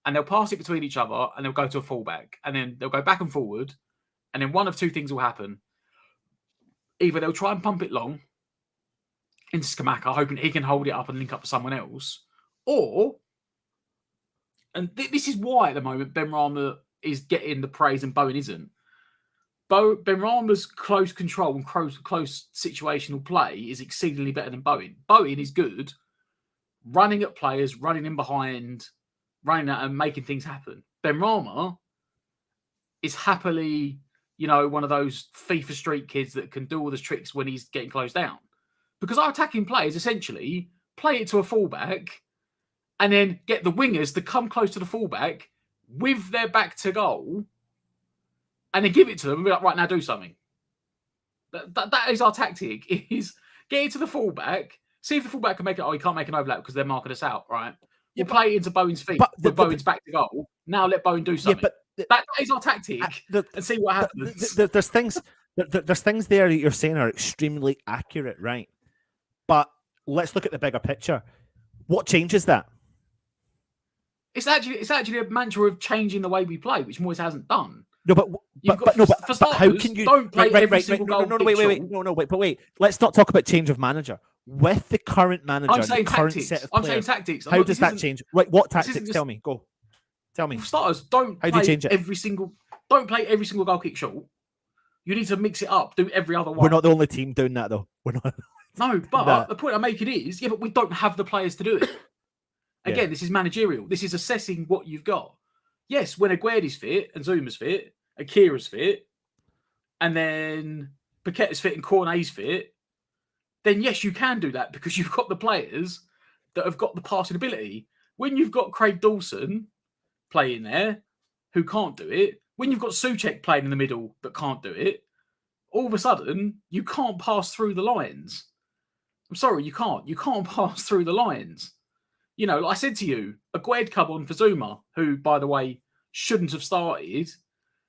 B: And they'll pass it between each other, and they'll go to a fullback, and then they'll go back and forward, and then one of 2 things will happen. Either they'll try and pump it long into Skamaka, hoping he can hold it up and link up with someone else, or, and this is why at the moment Benrahma is getting the praise and Bowen isn't. Benrahma's close control and close situational play is exceedingly better than Bowen. Bowen is good running at players, running in behind, running out and making things happen. Benrahma is happily, one of those FIFA street kids that can do all the tricks when he's getting closed down. Because our attacking players essentially play it to a fullback and then get the wingers to come close to the fullback with their back to goal, and then give it to them and be like, right, now do something. That is our tactic, is get it to the fullback, see if the fullback can make it. Oh, he can't make an overlap because they're marking us out, right? We'll play it into Bowen's feet with Bowen's back to goal. Now let Bowen do something. Yeah, but that is our tactic, and see what happens.
A: There's things there that you're saying are extremely accurate, right? But let's look at the bigger picture. What changes that?
B: It's actually a mantra of changing the way we play, which Moyes hasn't done.
A: No, but how can you?
B: Don't play every single goal.
A: Wait. Let's not talk about change of manager. with the current manager,
B: I'm saying
A: the current
B: tactics.
A: set of
B: I'm
A: players,
B: saying tactics.
A: how does that change? Right, what tactics?
B: just-
A: Tell me. Go. Tell me.
B: For starters, don't
A: How do you
B: play
A: change it?
B: Don't play every single goal kick short. You need to mix it up. Do every other one.
A: We're not the only team doing that, though. We're not.
B: No, but the point I'm making is, but we don't have the players to do it. Again,
A: Yeah.
B: this is managerial. This is assessing what you've got. Yes, when Aguirre's fit and Zuma's fit, Akira's fit, and then Paqueta's fit and Cornet's fit, then yes, you can do that because you've got the players that have got the passing ability. When you've got Craig Dawson playing there who can't do it, when you've got Souček playing in the middle that can't do it, all of a sudden you can't pass through the lines. I'm sorry, you can't. You can't pass through the lines. You know, like I said to you, Aguirre come on for Zuma, who, by the way, shouldn't have started,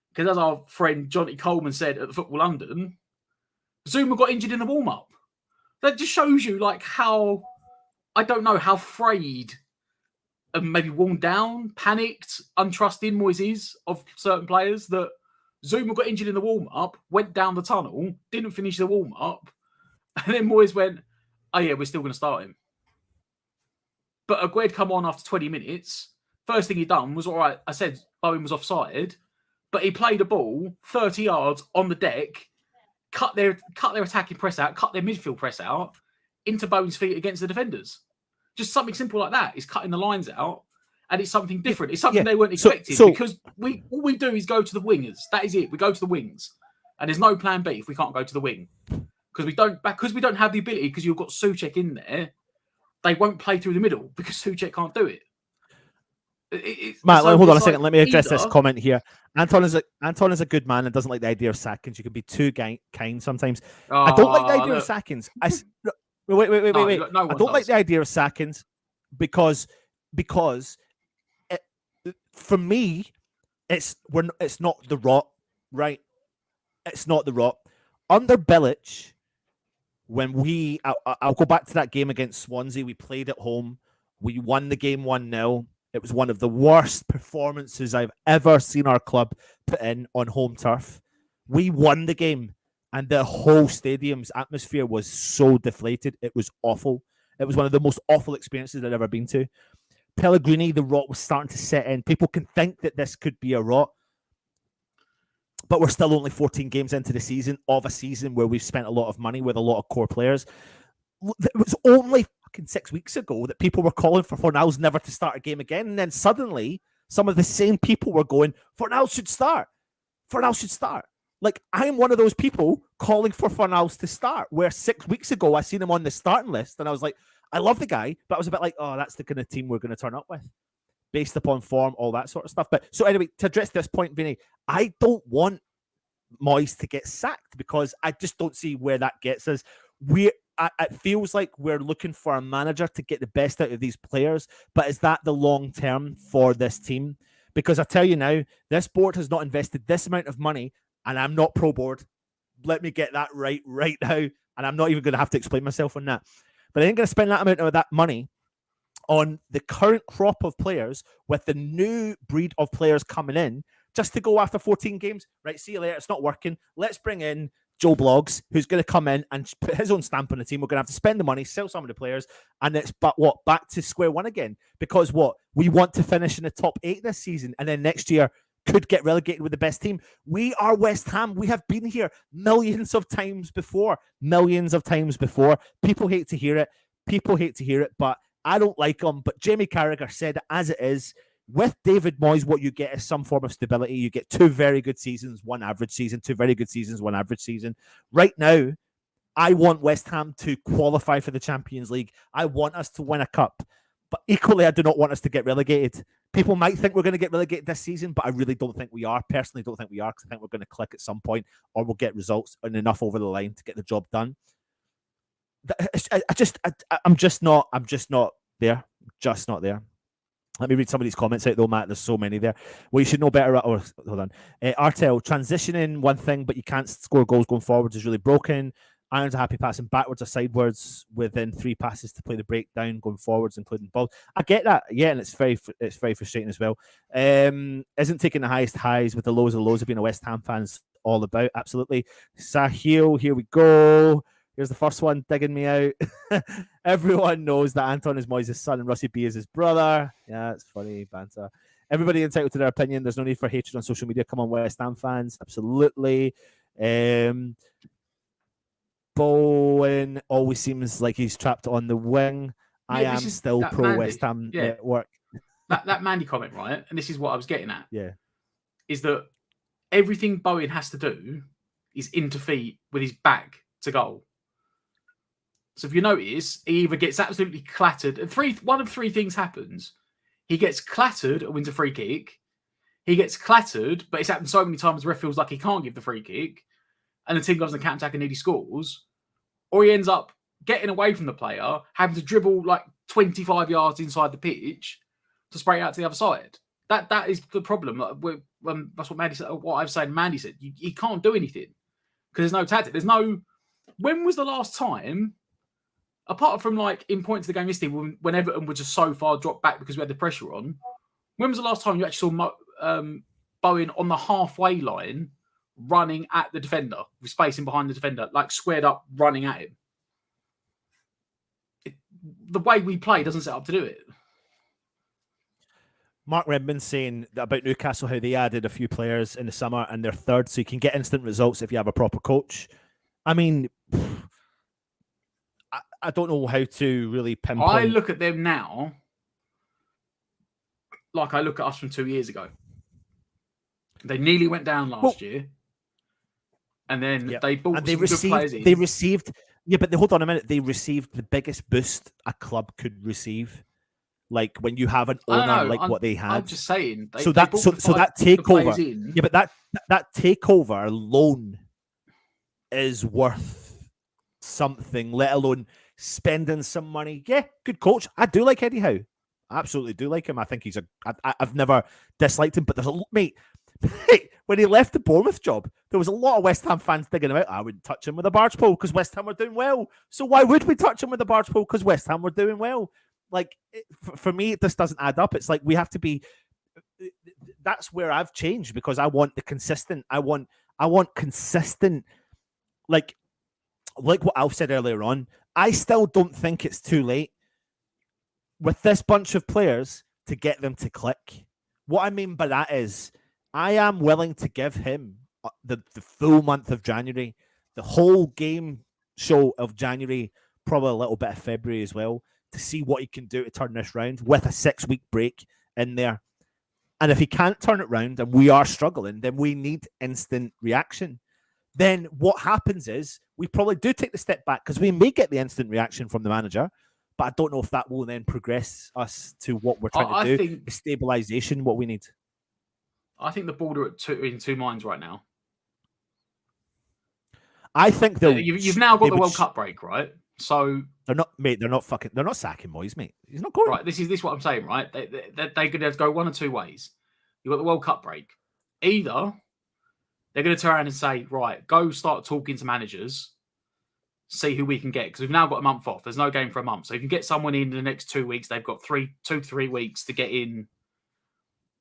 B: because as our friend Johnny Coleman said at the Football London, Zuma got injured in the warm-up. That just shows you, like, how, I don't know, how frayed and maybe worn down, panicked, untrusting Moyes is of certain players, that Zuma got injured in the warm-up, went down the tunnel, didn't finish the warm-up, and then Moyes went, oh yeah, we're still going to start him. But Aguirre come on after 20 minutes. First thing he done was, all right, I said Bowen was offside, but he played a ball 30 yards on the deck, cut their attacking press out, cut their midfield press out into Bowen's feet against the defenders. Just something simple like that. He's cutting the lines out, and it's something different. It's something they weren't expecting because all we do is go to the wingers. That is it. We go to the wings, and there's no plan B if we can't go to the wing because we don't have the ability. Because you've got Souček in there, they won't play through the middle because Souček can't do it.
A: Matt, hold on a second. Let me address this comment here. Anton is a good man and doesn't like the idea of sackings. You can be too kind sometimes. I don't like the idea of sackings. Wait. I don't like the idea of sackings because for me, it's not the rot, right? It's not the rot. Under Bilic, when I'll go back to that game against Swansea. We played at home. We won the game 1-0. It was one of the worst performances I've ever seen our club put in on home turf. We won the game, and the whole stadium's atmosphere was so deflated. It was awful. It was one of the most awful experiences I'd ever been to. Pellegrini, the rot was starting to set in. People can think that this could be a rot, but we're still only 14 games into the season, of a season where we've spent a lot of money with a lot of core players. It was only 6 weeks ago that people were calling for Fornals never to start a game again, and then suddenly some of the same people were going, Fornals should start. Fornals should start. Like, I'm one of those people calling for Fornals to start, where 6 weeks ago I seen him on the starting list, and I was like, I love the guy, but I was a bit like, oh, that's the kind of team we're going to turn up with, based upon form, all that sort of stuff. But so anyway, to address this point, Vinny, I don't want Moyes to get sacked because I just don't see where that gets us. It feels like we're looking for a manager to get the best out of these players, but is that the long term for this team? Because I tell you now, this board has not invested this amount of money, and I'm not pro board. Let me get that right now, and I'm not even going to have to explain myself on that. But I ain't going to spend that amount of that money on the current crop of players with the new breed of players coming in just to go after 14 games. Right, see you later. It's not working. Let's bring in Joe Bloggs, who's going to come in and put his own stamp on the team. We're going to have to spend the money, sell some of the players, and it's back to square one again. Because we want to finish in the top 8 this season, and then next year could get relegated with the best team. We are West Ham. We have been here millions of times before. People hate to hear it, but I don't like them. But Jamie Carragher said it as it is. With David Moyes, what you get is some form of stability. You get 2 very good seasons, 1 average season, 2 very good seasons, 1 average season. Right now, I want West Ham to qualify for the Champions League. I want us to win a cup. But equally, I do not want us to get relegated. People might think we're going to get relegated this season, but I really don't think we are. Personally, don't think we are, because I think we're going to click at some point, or we'll get results and enough over the line to get the job done. I'm just not there. Just not there. Let me read some of these comments out, though, Matt. There's so many there. Well, you should know better. Hold on. Artel, transitioning one thing, but you can't score goals going forwards is really broken. Irons are happy passing backwards or sidewards within 3 passes to play the breakdown going forwards, including balls. I get that, yeah, and it's very frustrating as well. Isn't taking the highest highs with the lows of being a West Ham fans all about. Absolutely. Sahil, here we go. Here's the first one digging me out. Everyone knows that Anton is Moyes' son and Russie B is his brother. Yeah, it's funny banter. Everybody entitled to their opinion. There's no need for hatred on social media. Come on, West Ham fans. Absolutely. Bowen always seems like he's trapped on the wing. I am still pro
B: Mandy.
A: West Ham network.
B: That Mandy comment, right? And this is what I was getting at.
A: Yeah.
B: Is that everything Bowen has to do is interfere with his back to goal. So if you notice, he either gets absolutely clattered. One of three things happens. He gets clattered and wins a free kick. He gets clattered, but it's happened so many times the ref feels like he can't give the free kick. And the team goes on the counter-attack and nearly scores. Or he ends up getting away from the player, having to dribble like 25 yards inside the pitch to spray it out to the other side. That is the problem. That's what Mandy said. What I've said, Mandy said, you can't do anything because there's no tactic. There's no. When was the last time, apart from like in points of the game yesterday, when Everton were just so far dropped back because we had the pressure on? When was the last time you actually saw Bowen on the halfway line running at the defender, with spacing behind the defender, like squared up, running at him? The way we play doesn't set up to do it.
A: Mark Redmond saying about Newcastle how they added a few players in the summer and they're third, so you can get instant results if you have a proper coach. I mean, I don't know how to really pinpoint.
B: I look at them now like I look at us from 2 years ago. They nearly went down last year, and then they bought some good players in.
A: They received, but hold on a minute. They received the biggest boost a club could receive. Like when you have an owner what they had.
B: I'm just saying.
A: So that takeover, but that takeover alone is worth something. Let alone spending some money. Yeah, good coach. I do like Eddie Howe. I absolutely do like him. I think I've never disliked him. But there's when he left the Bournemouth job, there was a lot of West Ham fans digging him out. I wouldn't touch him with a barge pole because West Ham were doing well. So why would we touch him with a barge pole? Because West Ham were doing well. Like, for me, this doesn't add up. It's like we have to be. That's where I've changed because I want the consistent. I want consistent. Like what Alf said earlier on. I still don't think it's too late with this bunch of players to get them to click. What I mean by that is, I am willing to give him the full month of January, the whole game show of January, probably a little bit of February as well, to see what he can do to turn this round with a 6-week break in there. And if he can't turn it round and we are struggling, then we need instant reaction. Then what happens is we probably do take the step back because we may get the instant reaction from the manager, but I don't know if that will then progress us to what we're trying to do, the stabilisation, what we need.
B: I think the board are in two minds right now.
A: I think
B: you've now got the World Cup break, right? So
A: they're not sacking Moyes, mate. He's not going.
B: Right, this is what I'm saying, right? They're going to go one of two ways. You've got the World Cup break. Either they're going to turn around and say, right, go start talking to managers, see who we can get, because we've now got a month off. There's no game for a month. So if you get someone in the next 2 weeks, they've got 2 to 3 weeks to get in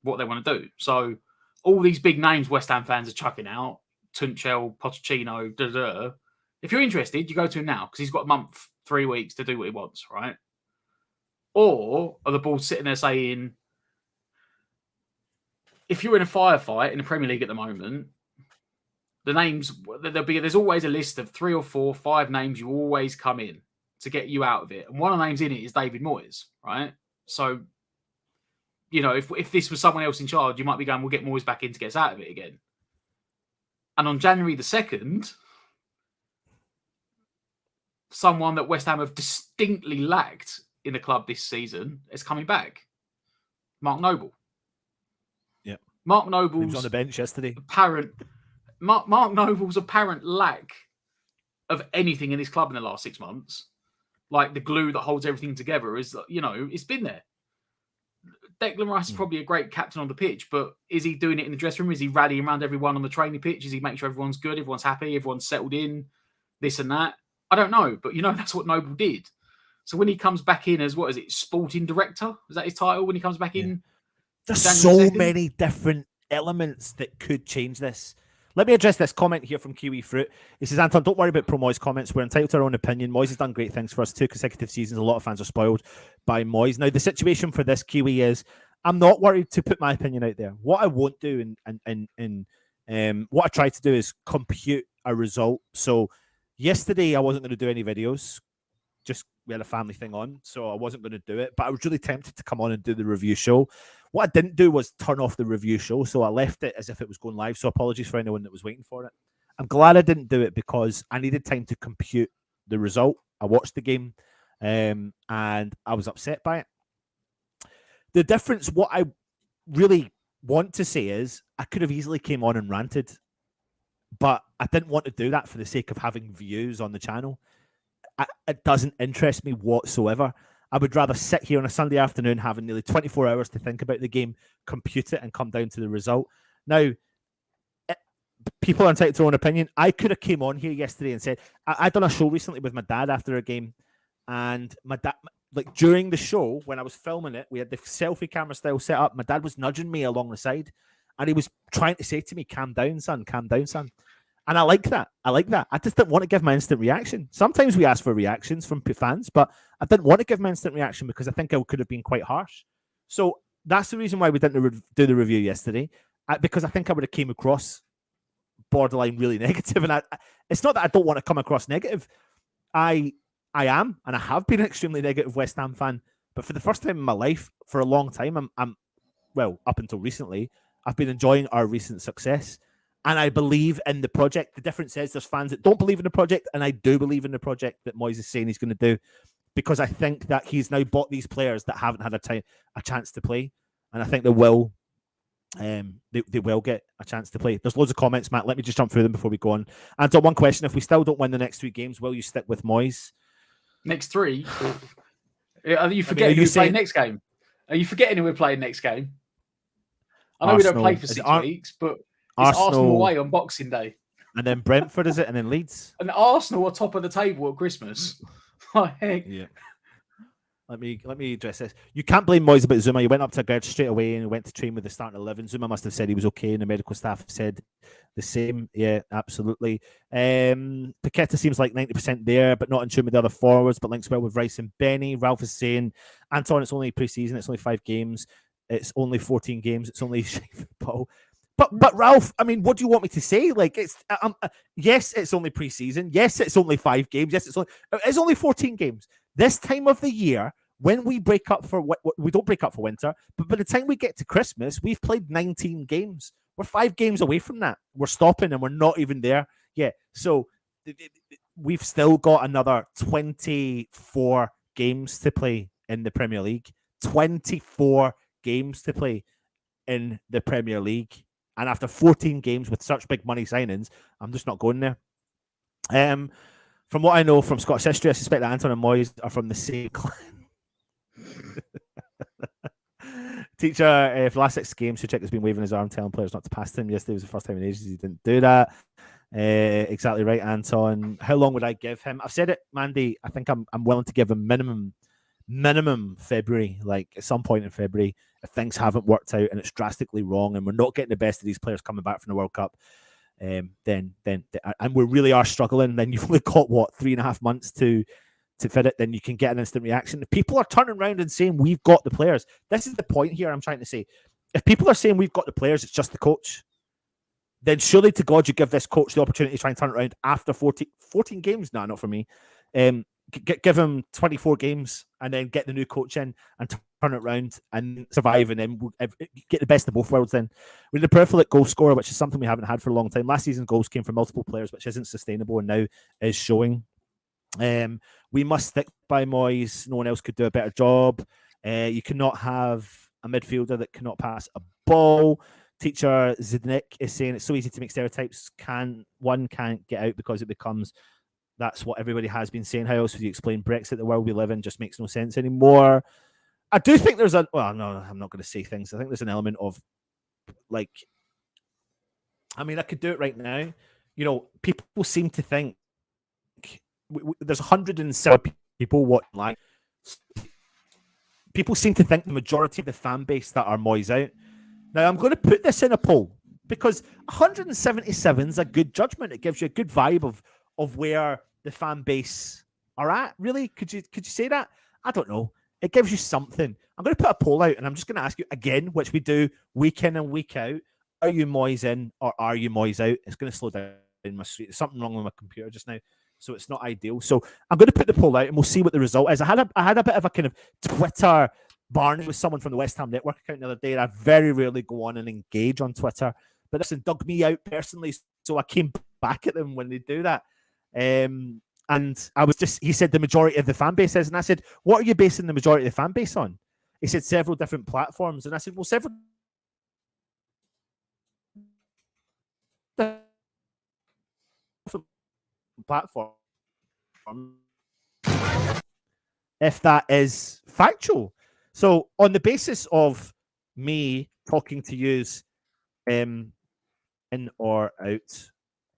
B: what they want to do. So all these big names West Ham fans are chucking out, Tuchel, Pochettino, if you're interested, you go to him now because he's got a month, 3 weeks to do what he wants, right? Or are the balls sitting there saying, if you're in a firefight in the Premier League at the moment, the names, there's always a list of 3 or 4, 5 names you always come in to get you out of it. And one of the names in it is David Moyes, right? So, you know, if this was someone else in charge, you might be going, we'll get Moyes back in to get us out of it again. And on January the 2nd, someone that West Ham have distinctly lacked in the club this season is coming back. Mark Noble.
A: Yeah.
B: Mark Noble's
A: he was on the bench yesterday.
B: Mark Noble's apparent lack of anything in this club in the last 6 months, like the glue that holds everything together, is, you know, it's been there. Declan Rice is probably a great captain on the pitch, but is he doing it in the dressing room? Is he rallying around everyone on the training pitch? Is he making sure everyone's good, everyone's happy, everyone's settled in, this and that? I don't know, but you know, that's what Noble did. So when he comes back in as, what is it, sporting director? Is that his title when he comes back in?
A: There's so many different elements that could change this. Let me address this comment here from Kiwi Fruit. He says, Anton, don't worry about pro Moyes comments. We're entitled to our own opinion. Moyes has done great things for us. 2 consecutive seasons. A lot of fans are spoiled by Moyes. Now, the situation for this Kiwi is I'm not worried to put my opinion out there. What I won't do and what I try to do is compute a result. So yesterday I wasn't going to do any videos. Just we had a family thing on, so I wasn't going to do it. But I was really tempted to come on and do the review show. What I didn't do was turn off the review show, so I left it as if it was going live. So apologies for anyone that was waiting for it. I'm glad I didn't do it because I needed time to compute the result. I watched the game, and I was upset by it. The difference, what I really want to say is, I could have easily came on and ranted, but I didn't want to do that for the sake of having views on the channel. It doesn't interest me whatsoever. I would rather sit here on a Sunday afternoon having nearly 24 hours to think about the game, compute it, and come down to the result. Now, people are entitled to their own opinion. I could have came on here yesterday and said, I'd done a show recently with my dad after a game, and my dad, like during the show, when I was filming it, we had the selfie camera style set up. My dad was nudging me along the side, and he was trying to say to me, calm down, son, calm down, son. And I like that. I just didn't want to give my instant reaction. Sometimes we ask for reactions from fans, but I didn't want to give my instant reaction because I think I could have been quite harsh. So that's the reason why we didn't do the review yesterday, because I think I would have came across borderline really negative. And it's not that I don't want to come across negative. I am, and I have been an extremely negative West Ham fan. But for the first time in my life, for a long time, well, up until recently, I've been enjoying our recent success. And I believe in the project. The difference is there's fans that don't believe in the project, and I do believe in the project that Moyes is saying he's going to do, because I think that he's now bought these players that haven't had a chance to play, and I think they will get a chance to play. There's loads of comments, Matt. Let me just jump through them before we go on. And so one question: if we still don't win the next 3 games, will you stick with Moyes?
B: Next 3? Are you forgetting who we're playing next game? Are you forgetting who we're playing next game? I know
A: Arsenal.
B: We don't play for 6 weeks, but it's Arsenal away on Boxing Day.
A: And then Brentford, is it? And then Leeds.
B: And Arsenal are top of the table at Christmas. Heck.
A: Yeah. Let me address this. You can't blame Moyes about Zuma. He went up to Gerd straight away and went to train with the starting 11. Zuma must have said he was okay, and the medical staff said the same. Yeah, absolutely. Paqueta seems like 90% there, but not in tune with the other forwards, but links well with Rice and Benny. Ralph is saying, Anton, it's only pre-season. It's only 5 games. It's only 14 games. It's only football. But Ralph, I mean, what do you want me to say? Like, it's yes, it's only pre-season. Yes, it's only 5 games. Yes, it's only 14 games. This time of the year, when we break up for we don't break up for winter, but by the time we get to Christmas, we've played 19 games. We're 5 games away from that. We're stopping, and we're not even there yet. So we've still got another 24 games to play in the Premier League. 24 games to play in the Premier League. And after 14 games with such big money signings, I'm just not going there. From what I know from Scottish history, I suspect that Anton and Moyes are from the same clan. Teacher, for the last 6 games, Suchek has been waving his arm, telling players not to pass to him. Yesterday was the first time in ages he didn't do that. Exactly right, Anton. How long would I give him? I've said it, Mandy. I think I'm willing to give him minimum February, like at some point in February, if things haven't worked out and it's drastically wrong and we're not getting the best of these players coming back from the World Cup, then and we really are struggling, then you've only got 3.5 months to fit it, then you can get an instant reaction. If people are turning around and saying we've got the players, this is the point here I'm trying to say. If people are saying we've got the players, it's just the coach, then surely to God you give this coach the opportunity to try and turn it around after 14 games. No, not for me. Give him 24 games and then get the new coach in and turn it around and survive, and then get the best of both worlds. Then we're the prolific goal scorer, which is something we haven't had for a long time. Last season goals came from multiple players, which isn't sustainable, and now is showing. We must stick by Moyes. No one else could do a better job. You cannot have a midfielder that cannot pass a ball. Teacher Zidnik is saying it's so easy to make stereotypes. One can't get out because it becomes. That's what everybody has been saying. How else would you explain Brexit? The world we live in just makes no sense anymore. I do think there's no, I'm not going to say things. I think there's an element of, like, I mean, I could do it right now. You know, people seem to think there's 107 people watching live. People seem to think the majority of the fan base that are Moyes out. Now, I'm going to put this in a poll. because 177 is a good judgment. It gives you a good vibe of where the fan base are at. Really, could you say that? I don't know. It gives you something. I'm going to put a poll out, and I'm just going to ask you again, which we do week in and week out. Are you Moyes in or are you Moyes out? It's going to slow down in my street. There's something wrong with my computer just now, so it's not ideal. So I'm going to put the poll out, and we'll see what the result is. I had a bit of a kind of Twitter barney with someone from the West Ham Network account the other day, and I very rarely go on and engage on Twitter. But this dug me out personally, so I came back at them when they do that. And I was he said the majority of the fan base is, and I said, what are you basing the majority of the fan base on? He said several different platforms, and I said, well, several different platforms, if that is factual. So on the basis of me talking to yous, in or out,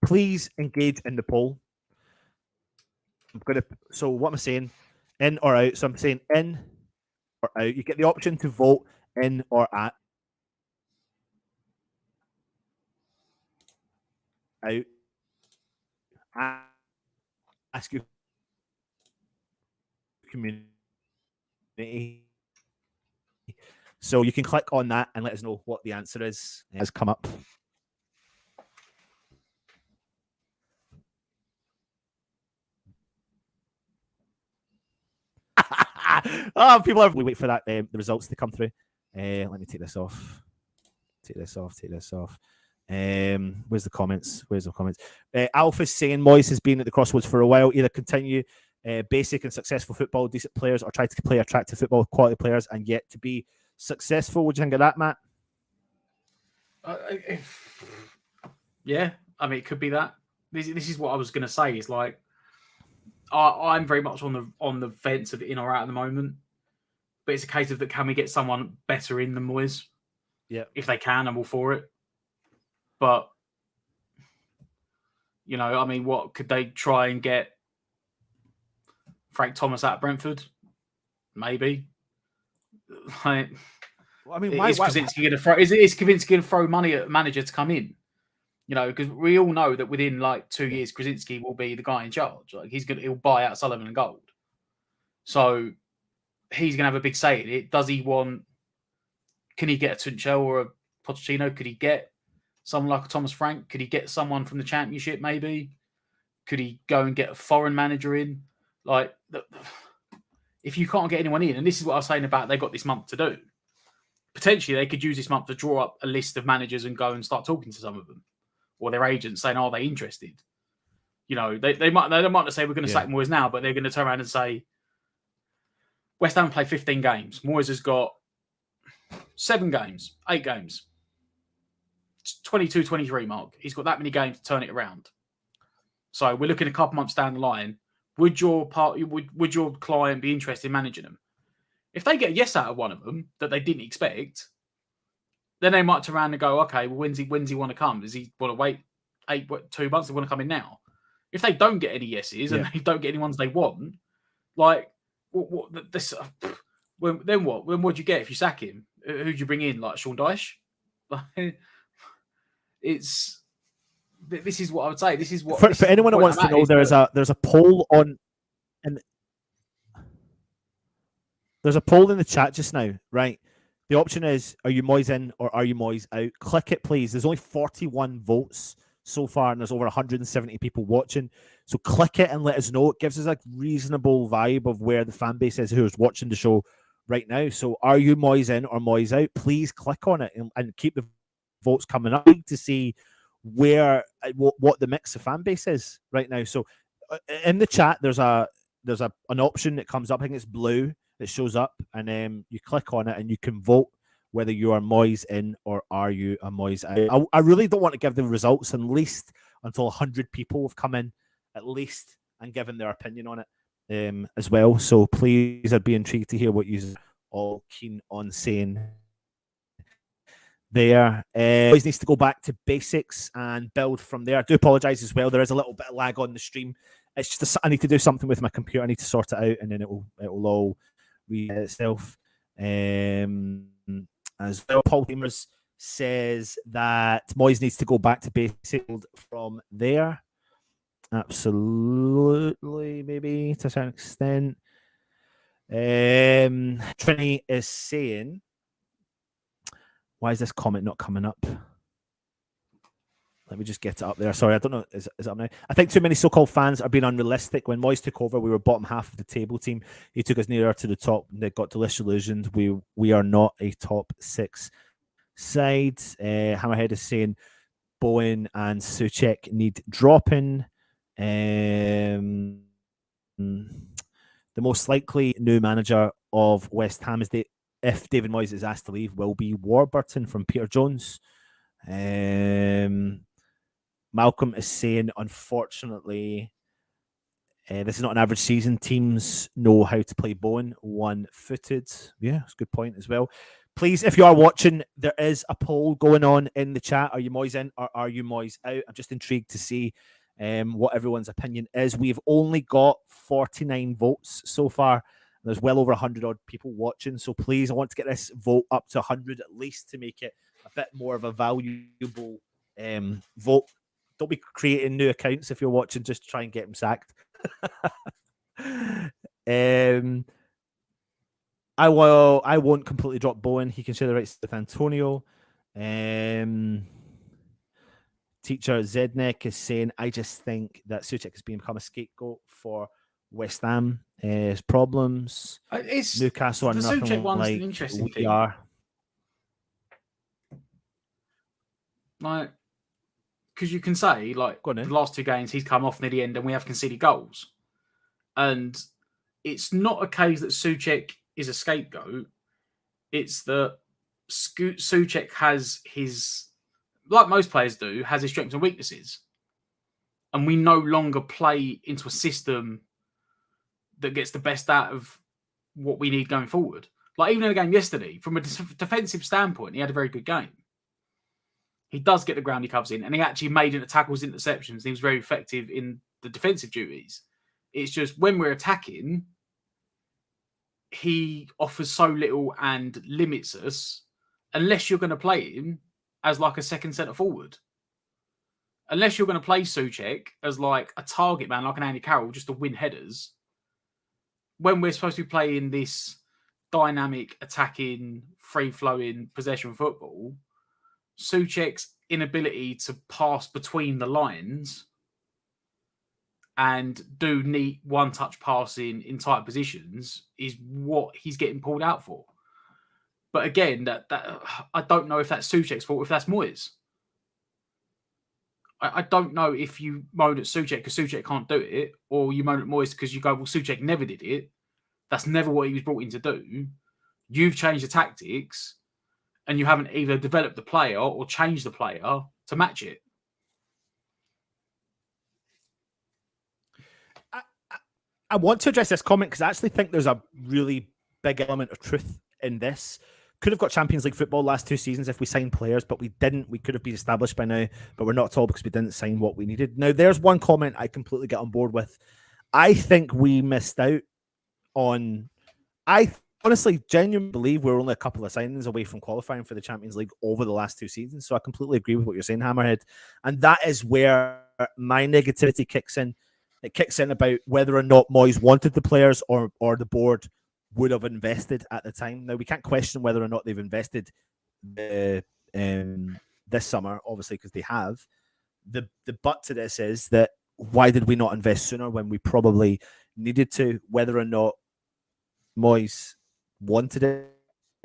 A: please engage in the poll. So what am I saying? In or out? So I'm saying in or out. You get the option to vote in or out. Ask your community. So you can click on that and let us know what the answer is. It has come up. People are. We wait for that the results to come through. Let me take this off. Take this off. Where's the comments? Alpha's saying Moyes has been at the crossroads for a while. Either continue basic and successful football, decent players, or try to play attractive football, quality players, and yet to be successful. What do you think of that, Matt?
B: Yeah, I mean, it could be that. This is what I was going to say. Is like I'm very much on the fence of in or out at the moment, but it's a case of that. Can we get someone better in than Moyes?
A: Yeah,
B: if they can, I'm all for it. But you know, I mean, what could they try and get? Frank Thomas out of Brentford, maybe. Like,
A: well, I mean,
B: is Krasinski going to throw money at a manager to come in? You know, because we all know that within like 2 years, Krasinski will be the guy in charge. Like he'll buy out Sullivan and Gold, so he's going to have a big say in it. Does he want? Can he get a Tuchel or a Pochettino? Could he get someone like a Thomas Frank? Could he get someone from the Championship? Maybe. Could he go and get a foreign manager in? Like, if you can't get anyone in, and this is what I was saying about they got this month to do. Potentially, they could use this month to draw up a list of managers and go and start talking to some of them, or their agents saying, "Are they interested?" You know, they might not say we're going to sack Moyes now, but they're going to turn around and say, "West Ham play 15 games. Moyes has got 7 games, 8 games, 22, 23 mark. He's got that many games to turn it around." So we're looking a couple months down the line. Would your client be interested in managing them? If they get a yes out of one of them that they didn't expect, then they might turn around and go, "Okay, well, when's he want to come? Does he want to wait 2 months? They want to come in now." If they don't get any yeses and they don't get any ones they want, like then what? When would you get if you sack him? Who'd you bring in? Like Sean Dyche? This is what I would say. This is what
A: for anyone that wants to know, there's a poll on, and there's a poll in the chat just now, right? The option is: are you Moyes in or are you Moyes out? Click it, please. There's only 41 votes so far, and there's over 170 people watching. So click it and let us know. It gives us a reasonable vibe of where the fan base is who's watching the show right now. So are you Moyes in or Moyes out? Please click on it and keep the votes coming up to see what the mix of fan base is right now. So in the chat, there's an option that comes up. I think it's blue that shows up, and you click on it and you can vote whether you are Moyes in or are you a Moyes out. I really don't want to give the results at least until 100 people have come in at least and given their opinion on it as well. So please, I'd be intrigued to hear what you're all keen on saying there. Always needs to go back to basics and build from there. I do apologize as well. There is a little bit of lag on the stream. It's just I need to do something with my computer. I need to sort it out, and then it will all reset itself. As well, Paul Demers says that Moyes needs to go back to basic from there. Absolutely, maybe to a certain extent. Trini is saying, why is this comment not coming up? Let me just get it up there. Sorry, I don't know. Is it up now? I think too many so-called fans are being unrealistic. When Moyes took over, we were bottom half of the table team. He took us nearer to the top and they got disillusioned. We are not a top 6 side. Hammerhead is saying Bowen and Souček need dropping. The most likely new manager of West Ham if David Moyes is asked to leave, will be Warburton from Peter Jones. Malcolm is saying, unfortunately, this is not an average season. Teams know how to play Bowen one-footed. Yeah, that's a good point as well. Please, if you are watching, there is a poll going on in the chat. Are you Moyes in or are you Moyes out? I'm just intrigued to see what everyone's opinion is. We've only got 49 votes so far. There's well over 100 odd people watching. So please, I want to get this vote up to 100 at least to make it a bit more of a valuable vote. Don't be creating new accounts if you're watching. Just try and get them sacked. I won't completely drop Bowen. He can share the rights with Antonio. Teacher Zednek is saying, I just think that Souček has become a scapegoat for West Ham's problems. Newcastle are nothing like we are.
B: Like, because you can say, like, the last 2 games he's come off near the end and we have conceded goals. And it's not a case that Souček is a scapegoat. It's that Souček has his, like most players do, has his strengths and weaknesses. And we no longer play into a system that gets the best out of what we need going forward. Like, even in the game yesterday, from a defensive standpoint, he had a very good game. He does get the ground he covers in, and he actually made it tackles, interceptions. He was very effective in the defensive duties. It's just when we're attacking, he offers so little and limits us, unless you're going to play him as like a second centre forward. Unless you're going to play Souček as like a target man, like an Andy Carroll, just to win headers. When we're supposed to be playing this dynamic, attacking, free-flowing possession football, Souček's inability to pass between the lines and do neat one-touch passing in tight positions is what he's getting pulled out for. But again, that I don't know if that's Souček's fault, if that's Moyes. I don't know if you moan at Souček because Souček can't do it, or you moan at Moyes because you go, well, Souček never did it. That's never what he was brought in to do. You've changed the tactics, and you haven't either developed the player or changed the player to match it.
A: I want to address this comment because I actually think there's a really big element of truth in this. Could have got Champions League football last 2 seasons if we signed players, but we didn't. We could have been established by now, but we're not at all because we didn't sign what we needed. Now, there's one comment I completely get on board with. I think we missed out on... I honestly genuinely believe we're only a couple of signings away from qualifying for the Champions League over the last 2 seasons. So I completely agree with what you're saying, Hammerhead. And that is where my negativity kicks in. It kicks in about whether or not Moyes wanted the players or the board would have invested at the time. Now, we can't question whether or not they've invested this summer, obviously, because they have. The but to this is that why did we not invest sooner when we probably needed to, whether or not Moyes wanted it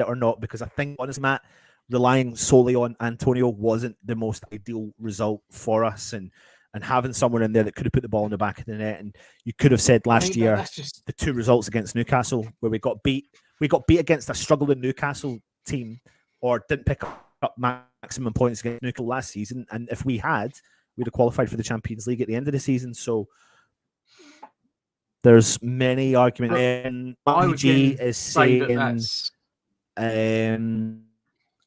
A: or not, because I think, honestly, Matt, relying solely on Antonio wasn't the most ideal result for us, and having someone in there that could have put the ball in the back of the net. And you could have said last year, the 2 results against Newcastle, where we got beat against a struggling Newcastle team, or didn't pick up maximum points against Newcastle last season. And if we had, we'd have qualified for the Champions League at the end of the season. So there's many arguments. And RPG is saying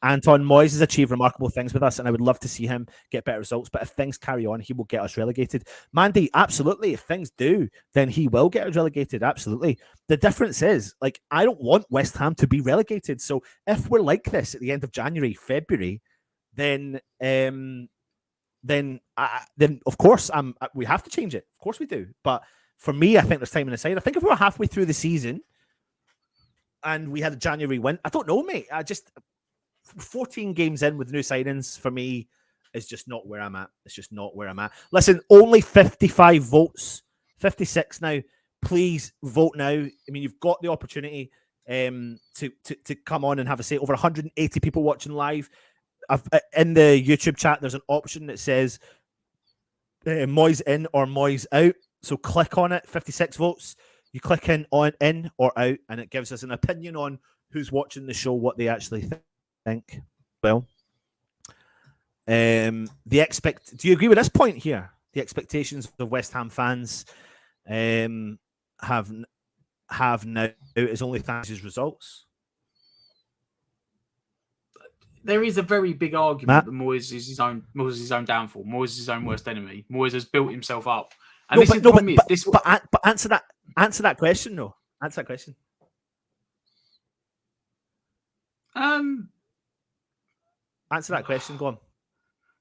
A: Anton Moyes has achieved remarkable things with us, and I would love to see him get better results. But if things carry on, he will get us relegated. Mandy, absolutely. If things do, then he will get us relegated. Absolutely. The difference is, like, I don't want West Ham to be relegated. So if we're like this at the end of January, February, then of course we have to change it. Of course we do. But for me, I think there's time on the side. I think if we were halfway through the season and we had a January win, I don't know, mate. 14 games in with new signings for me is just not where I'm at. It's just not where I'm at. Listen, only 55 votes, 56 now. Please vote now. I mean, you've got the opportunity to come on and have a say. Over 180 people watching live. In the YouTube chat, there's an option that says Moyes in or Moyes out. So click on it. 56 votes. You click in or out, and it gives us an opinion on who's watching the show, what they actually think. Well, do you agree with this point here? The expectations of West Ham fans have now is only thanks to his results.
B: There is a very big argument that Moyes is his own downfall. Moyes is his own worst enemy. Moyes has built himself up. And
A: but answer that question, though. Answer that question. Answer that question. Go on.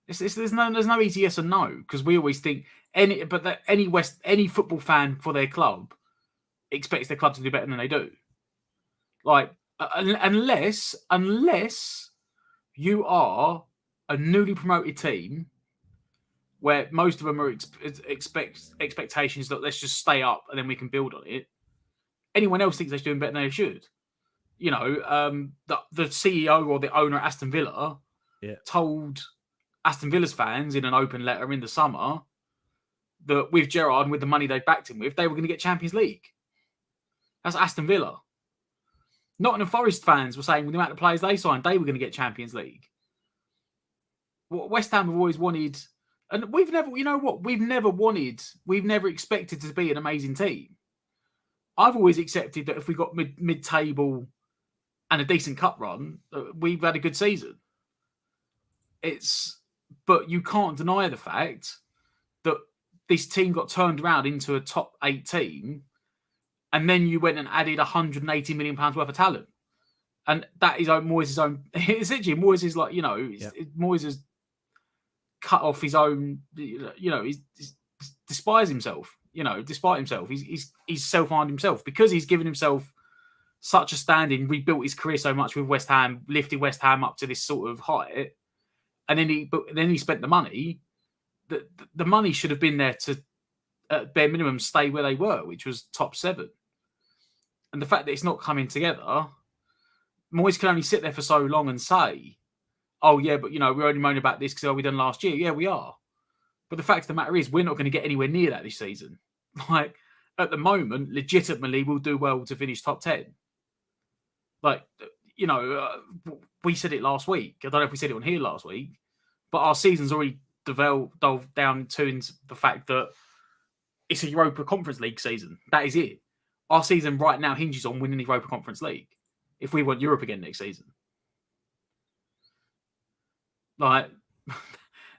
B: There's no easy yes or no, because we always think any football fan for their club expects their club to do better than they do. Like unless you are a newly promoted team where most of them are expectations that let's just stay up and then we can build on it. Anyone else thinks they're doing better than they should. You know, the CEO or the owner of Aston Villa told Aston Villa's fans in an open letter in the summer that with Gerrard and with the money they backed him with, they were going to get Champions League. That's Aston Villa. Nottingham Forest fans were saying with the amount of players they signed, they were going to get Champions League. What West Ham have always wanted, and we've never expected to be an amazing team. I've always accepted that if we got mid-table and a decent cup run, we've had a good season. But you can't deny the fact that this team got turned around into a top 8 team, and then you went and added £180 million worth of talent, and that is Moyes' own. Essentially, Moyes is like, Moyes has cut off his own. He's despise himself. Despite himself, he's self-harmed himself because he's given himself such a standing, rebuilt his career so much with West Ham, lifted West Ham up to this sort of height, and then he spent the money. The money should have been there to, at bare minimum, stay where they were, which was top 7. And the fact that it's not coming together, Moyes can only sit there for so long and say, "Oh yeah, but we're only moaning about this because we done last year." Yeah, we are. But the fact of the matter is, we're not going to get anywhere near that this season. Like, at the moment, legitimately, we'll do well to finish top 10. Like, we said it last week. I don't know if we said it on here last week, but our season's already delved down into the fact that it's a Europa Conference League season. That is it. Our season right now hinges on winning the Europa Conference League if we want Europe again next season. Like,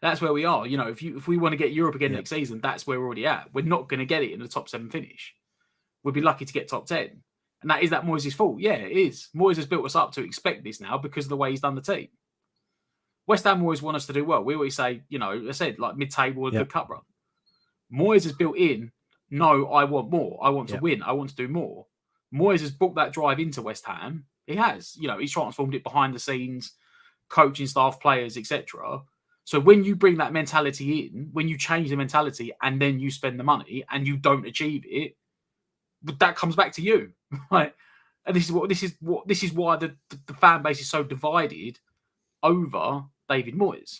B: that's where we are. If we want to get Europe again next season, that's where we're already at. We're not going to get it in the top 7 finish. We'd be lucky to get top 10. And that is that Moyes' fault. Yeah, it is. Moyes has built us up to expect this now because of the way he's done the team. West Ham always want us to do well. We always say, I said, like mid-table or the cup run. Moyes has built in, no, I want more. I want to win. I want to do more. Moyes has brought that drive into West Ham. He has. He's transformed it behind the scenes, coaching staff, players, etc. So when you bring that mentality in, when you change the mentality and then you spend the money and you don't achieve it, that comes back to you. Right? And this is why the fan base is so divided over David Moyes.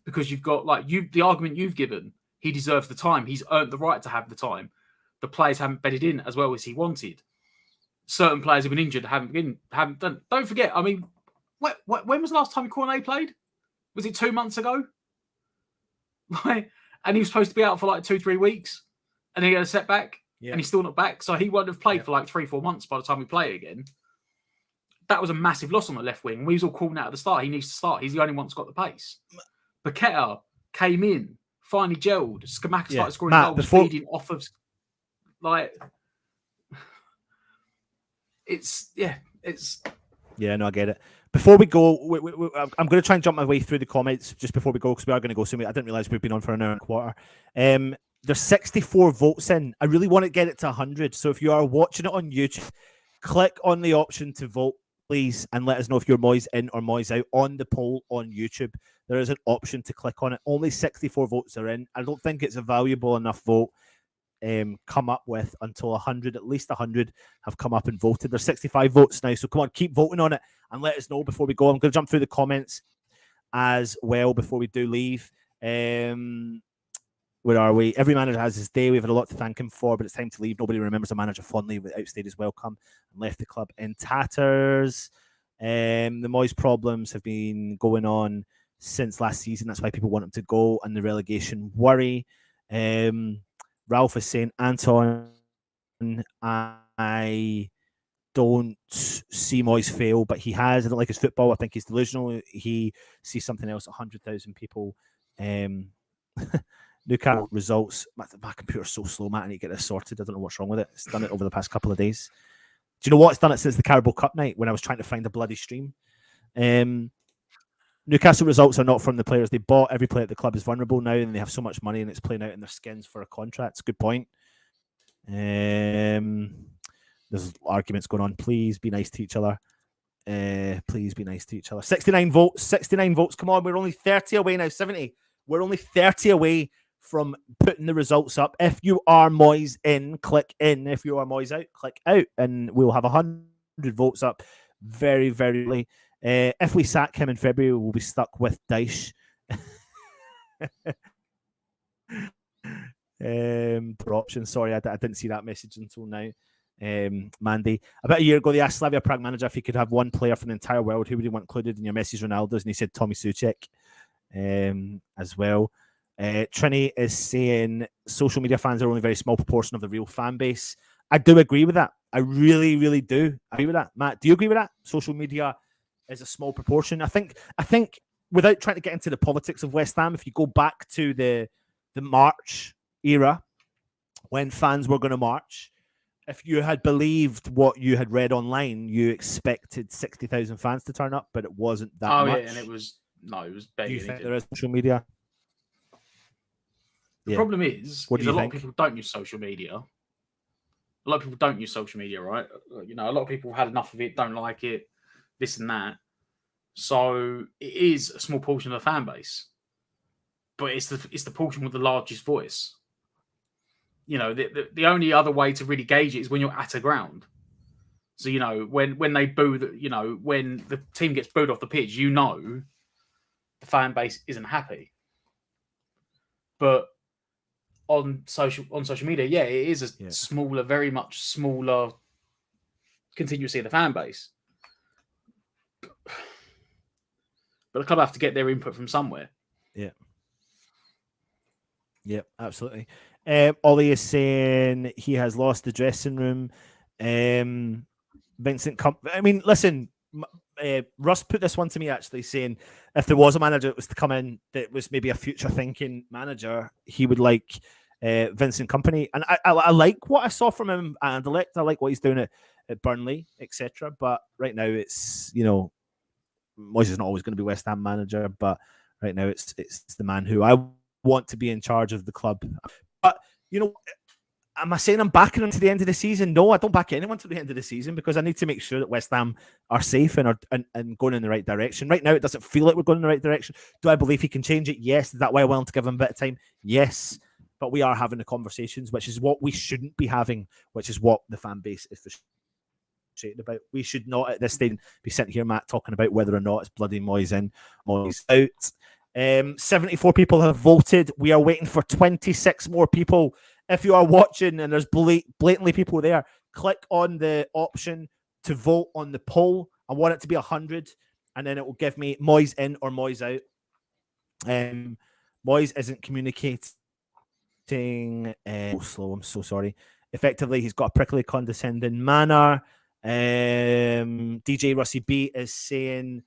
B: Because you've got the argument you've given, he deserves the time. He's earned the right to have the time. The players haven't bedded in as well as he wanted. Certain players have been injured, haven't done. Don't forget, I mean, when was the last time Cornet played? Was it 2 months ago? And he was supposed to be out for 2-3 weeks, and then he had a setback, and he's still not back. So he won't have played for 3-4 months by the time we play again. That was a massive loss on the left wing. We was all calling out at the start. He needs to start. He's the only one that's got the pace. Paqueta came in, finally gelled. Scamacca started scoring goals, feeding off of it's.
A: Yeah, no, I get it. Before we go, I'm going to try and jump my way through the comments just before we go because we are going to go soon. I didn't realize we've been on for an hour and a quarter. There's 64 votes in. I really want to get it to 100. So if you are watching it on YouTube, click on the option to vote, please, and let us know if you're Moyes in or Moyes out on the poll on YouTube. There is an option to click on it. Only 64 votes are in. I don't think it's a valuable enough vote come up with until 100, at least 100 have come up and voted. There's 65 votes now, so come on, keep voting on it and let us know before we go. I'm going to jump through the comments as well before we do leave. Where are we? Every manager has his day. We've had a lot to thank him for, but it's time to leave. Nobody remembers a manager fondly without outstayed his welcome and left the club in tatters. The Moyes problems have been going on since last season. That's why people want him to go, and the relegation worry. Ralph is saying, Anton, I don't see Moyes fail, but he has. I don't like his football. I think he's delusional. He sees something else. 100,000 people. Newcastle results. My computer's so slow, Matt. I need to get this sorted. I don't know what's wrong with it. It's done it over the past couple of days. Do you know what? It's done it since the Carabao Cup night when I was trying to find a bloody stream. Newcastle results are not from the players they bought. Every player at the club is vulnerable now, and they have so much money, and it's playing out in their skins for a contract. Good point. There's arguments going on. Please be nice to each other. Please be nice to each other. 69 votes. 69 votes. Come on, we're only 30 away now. 70. We're only 30 away from putting the results up. If you are Moyes in, click in. If you are Moyes out, click out, and we'll have 100 votes up very, very early. If we sack him in February, we'll be stuck with Dyche. Per option. Sorry, I didn't see that message until now. Mandy. About a year ago, they asked Slavia Prague manager if he could have one player from the entire world, who would he want included in your Messi's, Ronaldo's, and he said Tommy Suchek as well. Trini is saying social media fans are only a very small proportion of the real fan base. I do agree with that. I really, really do agree with that. Matt, do you agree with that? Social media is a small proportion. I think without trying to get into the politics of West Ham, if you go back to the March era when fans were going to march, if you had believed what you had read online, you expected 60,000 fans to turn up, but it wasn't that much.
B: Oh, yeah, and it was begging.
A: Do you think there is social media?
B: The problem is
A: a
B: lot of people don't use social media. A lot of people don't use social media, right? You know, a lot of people had enough of it, don't like it, this and that. So it is a small portion of the fan base, but it's the portion with the largest voice. You know, the only other way to really gauge it is when you're at a ground. So, you know, when they boo, when the team gets booed off the pitch, you know the fan base isn't happy. But on social media, yeah, it is a smaller, very much smaller continuously of the fan base. But the club have to get their input from somewhere.
A: Yeah. Yeah, absolutely. Ollie is saying he has lost the dressing room. Vincent, I mean, listen, Russ put this one to me actually, saying if there was a manager that was to come in that was maybe a future thinking manager, he would like Vincent Kompany. And I like what I saw from him at Anderlecht. I like what he's doing at Burnley, etc. But right now it's, you know, Moyes is not always going to be West Ham manager, but right now it's the man who I want to be in charge of the club. But, you know, am I saying I'm backing him to the end of the season? No, I don't back anyone to the end of the season because I need to make sure that West Ham are safe and going in the right direction. Right now, it doesn't feel like we're going in the right direction. Do I believe he can change it? Yes. Is that why I'm willing to give him a bit of time? Yes. But we are having the conversations, which is what we shouldn't be having, which is what the fan base is frustrated about. We should not at this stage be sitting here, Matt, talking about whether or not it's bloody Moyes in, Moyes out. 74 people have voted. We are waiting for 26 more people. If you are watching and there's blatantly people there, click on the option to vote on the poll. I want it to be 100, and then it will give me Moyes in or Moyes out. Moyes isn't communicating. Slow. I'm so sorry. Effectively, he's got a prickly, condescending manner. DJ Russie B is saying,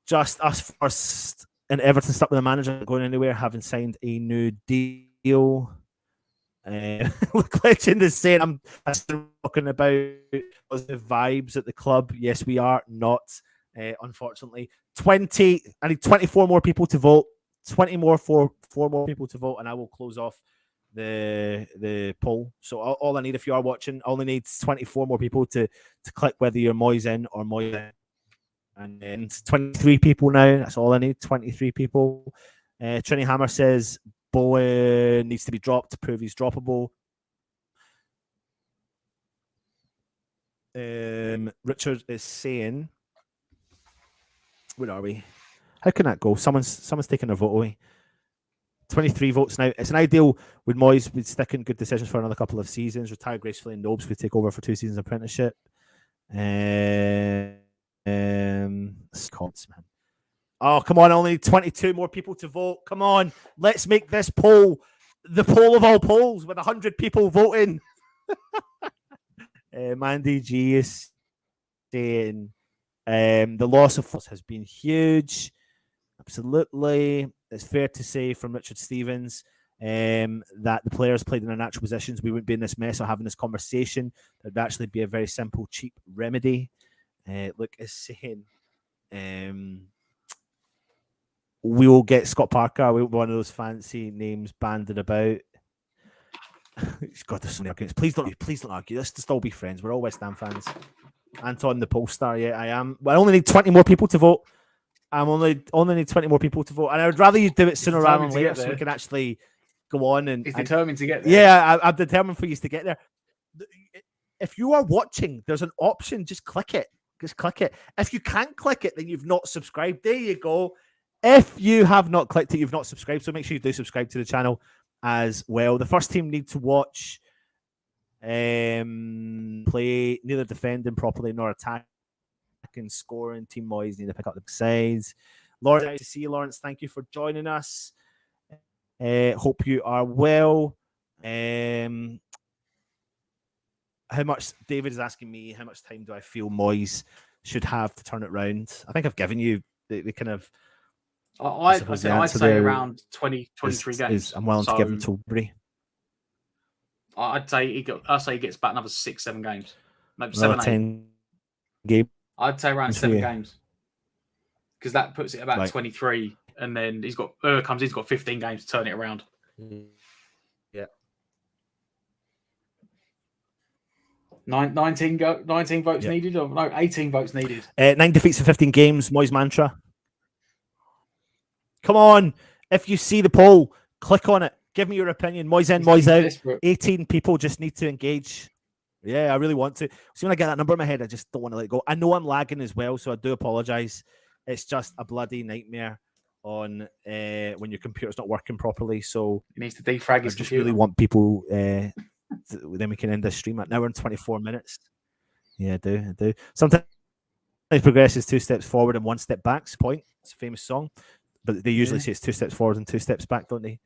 A: just us first. And Everton stuck with the manager, going anywhere, having signed a new deal. Legend is saying, I'm still talking about positive vibes at the club. Yes, we are not. unfortunately. I need 24 more people to vote. 20 more, four more people to vote, and I will close off the poll. So all I need, if you are watching, I only need 24 more people to click whether you're Moyes in or Moyes in. And then 23 people now. That's all I need. 23 people. Trini Hammer says Bowen needs to be dropped to prove he's droppable. Richard is saying, where are we? How can that go? Someone's taking their vote away. 23 votes now. It's an ideal with Moyes would stick in good decisions for another couple of seasons, retire gracefully, and Nobes would take over for 2 seasons apprenticeship. Scots, man. Oh, come on. I only need 22 more people to vote. Come on. Let's make this poll the poll of all polls with 100 people voting. Mandy G is saying the loss of us has been huge. Absolutely. It's fair to say from Richard Stevens that the players played in their natural positions. We wouldn't be in this mess or having this conversation. There'd actually be a very simple, cheap remedy. Look, is saying we will get Scott Parker. We will be one of those fancy names banded about. God, there's so many arguments. Please don't argue. Let's just all be friends. We're all West Ham fans. Anton the Polestar, yeah, I am. But I only need 20 more people to vote. I'm only need 20 more people to vote, and I would rather you do it sooner rather than later, so we can actually go on. And
B: he's determined to get there.
A: Yeah, I'm determined for you to get there. If you are watching, there's an option. Just click it. Just click it. If you can't click it, then you've not subscribed. There you go. If you have not clicked it, you've not subscribed. So make sure you do subscribe to the channel as well. The first team need to watch play neither defending properly nor attacking, scoring. Team Moyes need to pick up the sides. Lawrence, nice to see you, Lawrence. Thank you for joining us. Hope you are well. How much, David is asking me, how much time do I feel Moyes should have to turn it round? I think I've given you the kind of.
B: I'd say around 20, 23 games.
A: I'm willing to give him Tilbury.
B: I'd say he gets back another 6-7 games. Maybe 7,
A: 10 games.
B: I'd say around 7 games. Because that puts it about 23. And then he's got 15 games to turn it around.
A: Yeah.
B: 19 votes needed? Or no, 18 votes needed.
A: 9 defeats in 15 games. Moyes mantra. Come on. If you see the poll, click on it. Give me your opinion. Moyes in, Moyes out. Desperate. 18 people just need to engage. Yeah, I really want to. See, when I get that number in my head, I just don't want to let it go. I know I'm lagging as well, so I do apologise. It's just a bloody nightmare on when your computer's not working properly. So
B: he needs to defrag his computer. I
A: just really want people. Then we can end this stream at now. We're in 24 minutes. Yeah, I do. Sometimes progress is 2 steps forward and 1 step back. Point. It's a famous song, but they usually say it's 2 steps forward and 2 steps back, don't they?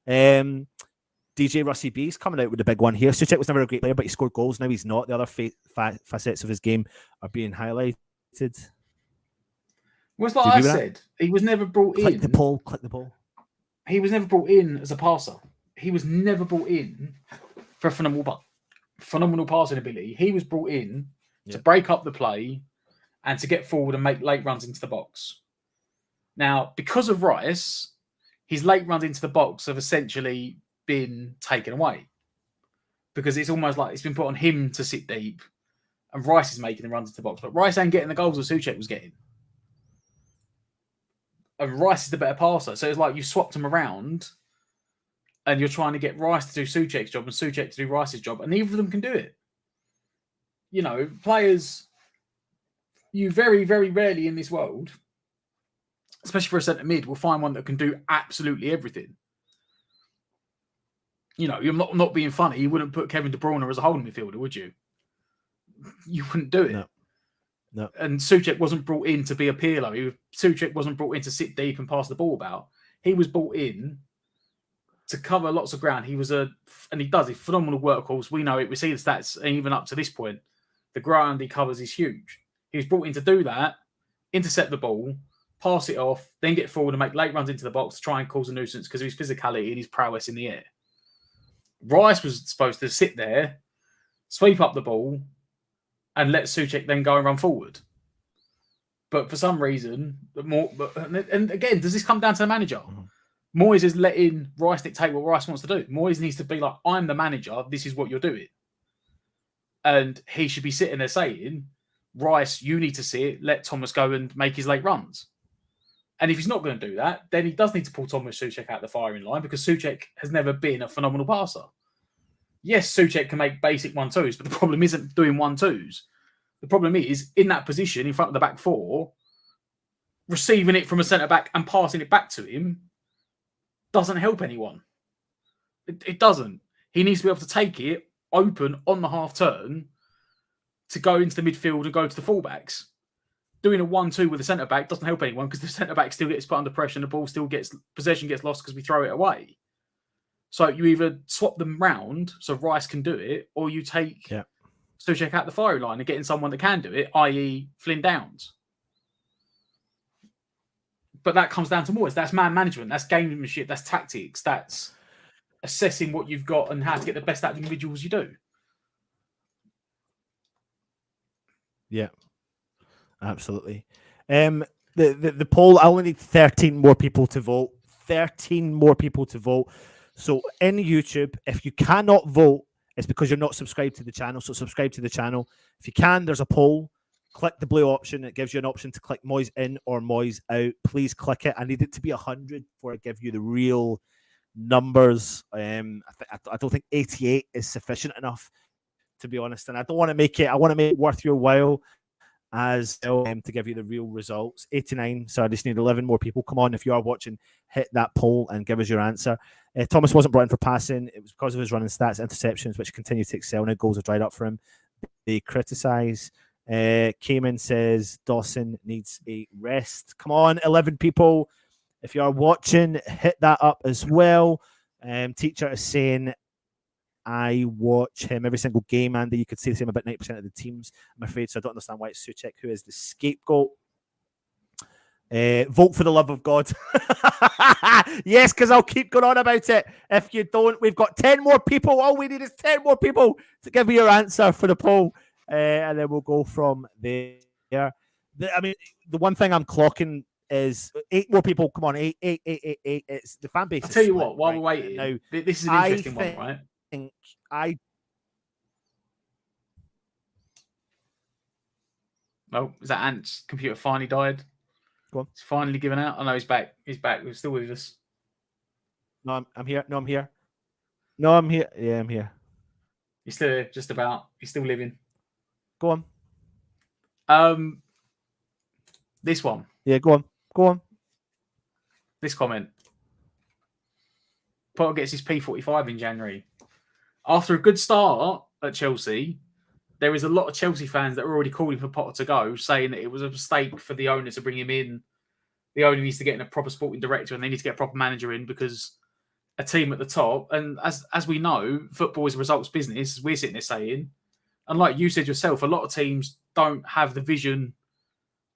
A: DJ Russie B is coming out with a big one here. Souček was never a great player, but he scored goals. Now he's not. The other facets of his game are being highlighted.
B: Well, it's like I said, he was never brought in.
A: Click the poll.
B: He was never brought in as a passer. He was never brought in for phenomenal passing ability. He was brought in to break up the play and to get forward and make late runs into the box. Now, because of Rice, his late runs into the box have essentially been taken away because it's almost like it's been put on him to sit deep and Rice is making the runs into the box. But Rice ain't getting the goals that Souček was getting. And Rice is the better passer. So it's like you swapped them around and you're trying to get Rice to do Souček's job and Souček to do Rice's job, and neither of them can do it. You know, players, you very, very rarely in this world, especially for a centre mid, will find one that can do absolutely everything. You know, you're not being funny. You wouldn't put Kevin De Bruyne as a holding midfielder, would you? You wouldn't do it.
A: No. And
B: Souček wasn't brought in to be a Pirlo. Souček wasn't brought in to sit deep and pass the ball about. He was brought in to cover lots of ground. He does a phenomenal workhorse. We know it. We see the stats, and even up to this point, the ground he covers is huge. He was brought in to do that, intercept the ball, pass it off, then get forward and make late runs into the box to try and cause a nuisance because of his physicality and his prowess in the air. Rice was supposed to sit there, sweep up the ball, and let Souček then go and run forward. But for some reason, and again, does this come down to the manager? Moyes is letting Rice dictate what Rice wants to do. Moyes needs to be like, I'm the manager, this is what you're doing. And he should be sitting there saying, Rice, you need to sit, let Thomas go and make his late runs. And if he's not going to do that, then he does need to pull Thomas Souček out the firing line because Souček has never been a phenomenal passer. Yes, Souček can make basic 1-2s, but the problem isn't doing 1-2s. The problem is, in that position, in front of the back four, receiving it from a centre-back and passing it back to him doesn't help anyone. It doesn't. He needs to be able to take it open on the half-turn to go into the midfield and go to the fullbacks. Doing a 1-2 with a centre-back doesn't help anyone because the centre-back still gets put under pressure and the ball still gets... Possession gets lost because we throw it away. So you either swap them round so Rice can do it, or you take Souček out the firing line and getting someone that can do it, i.e. Flynn Downs. But that comes down to Moyes. That's man management. That's gamemanship. That's tactics. That's assessing what you've got and how to get the best out of the individuals you do.
A: Yeah, absolutely. The poll, I only need 13 more people to vote. 13 more people to vote. So in YouTube, if you cannot vote, it's because you're not subscribed to the channel. So subscribe to the channel. If you can, there's a poll. Click the blue option. It gives you an option to click Moyes in or Moyes out. Please click it. I need it to be 100 before I give you the real numbers. I don't think 88 is sufficient enough, to be honest. And I don't want to make it. I want to make it worth your while as to give you the real results. 89. So I just need 11 more people. Come on, if you are watching, hit that poll and give us your answer. Thomas wasn't brought in for passing. It was because of his running stats, interceptions, which continue to excel. Now goals have dried up for him. They criticise. Cayman says Dawson needs a rest. Come on, 11 people. If you are watching, hit that up as well. Teacher is saying, I watch him every single game, Andy. You could say the same about 90% of the teams, I'm afraid. So I don't understand why it's Souček who is the scapegoat. Vote for the love of God. Yes, because I'll keep going on about it. If you don't, we've got 10 more people. All we need is 10 more people to give me your answer for the poll. And then we'll go from there. The one thing I'm clocking is 8 more people. Come on, 8. It's the fan base.
B: I'll tell you what, while we're waiting, now, this is an interesting one, right? Oh, is that Ant's computer finally died?
A: Go on.
B: It's finally given out. I know he's back. He's back. He's still with us.
A: No, I'm here. No, I'm here. No, I'm here. Yeah, I'm here.
B: He's still here, just about. He's still living.
A: Go on.
B: This one.
A: Yeah, go on. Go on.
B: This comment. Potter gets his P45 in January. After a good start at Chelsea, there is a lot of Chelsea fans that are already calling for Potter to go, saying that it was a mistake for the owner to bring him in. The owner needs to get in a proper sporting director and they need to get a proper manager in because a team at the top, and as we know, football is a results business, as we're sitting there saying, and like you said yourself, a lot of teams don't have the vision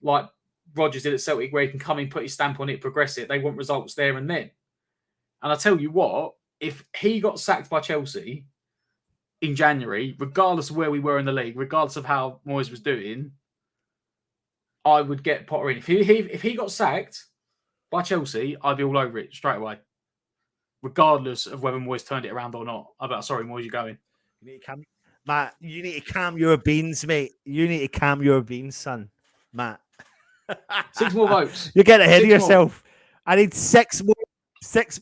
B: like Rodgers did at Celtic where he can come in, put his stamp on it, progress it. They want results there and then. And I tell you what, if he got sacked by Chelsea in January, regardless of where we were in the league, regardless of how Moyes was doing, I would get Potter in. If he got sacked by Chelsea, I'd be all over it straight away, regardless of whether Moyes turned it around or not. Sorry, Moyes, you're going.
A: Matt, you need to calm your beans, mate. You need to calm your beans, son. Matt.
B: 6 more votes.
A: You're getting ahead of yourself.
B: More.
A: I need 6 more. 6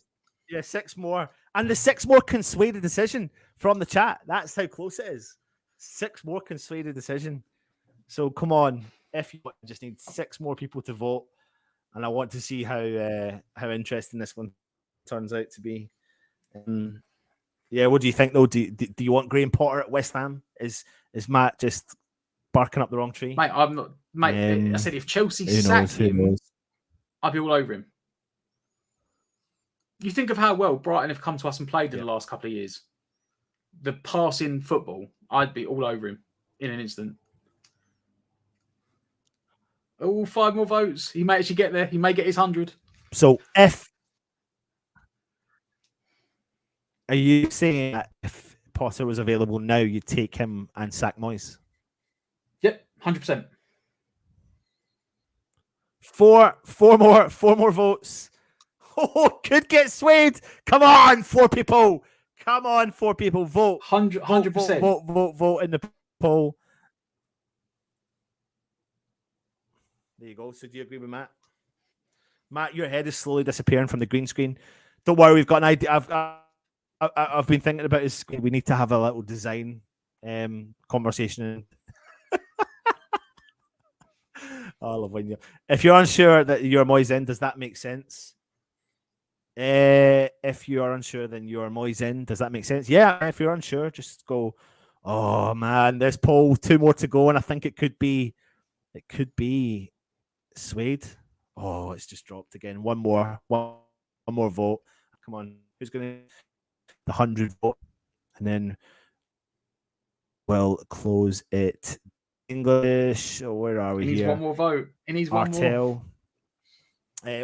A: more. And the 6 more can sway the decision from the chat. That's how close it is. 6 more can sway the decision. So come on. If you just need 6 more people to vote. And I want to see how interesting this one turns out to be. Yeah, what do you think though? Do you want Graham Potter at West Ham? Is Matt just barking up the wrong tree?
B: Mate, I'm not. Mate, I said if Chelsea sacked him, I'd be all over him. You think of how well Brighton have come to us and played in the last couple of years. The passing football, I'd be all over him in an instant. Oh, 5 more votes. He may actually get there. He may get his 100.
A: So are you saying that if Potter was available now, you'd take him and sack Moyes?
B: Yep, 100%.
A: Four more votes. Oh, could get swayed. Come on, 4 people. Come on, 4 people. Vote.
B: 100%.
A: Vote in the poll. There you go. So do you agree with Matt? Matt, your head is slowly disappearing from the green screen. Don't worry, we've got an idea. I've been thinking about this. We need to have a little design conversation. I love when you. If you're unsure that you're Moyes in, does that make sense? If you are unsure, then you're Moyes in. Does that make sense? Yeah. If you're unsure, just go. Oh man, this poll 2 more to go, and I think it could be swayed. Oh, it's just dropped again. One more vote. Come on, who's gonna the 100 vote, and then we'll close it. English. Oh, where are we
B: He needs
A: here?
B: one more vote. He needs one more.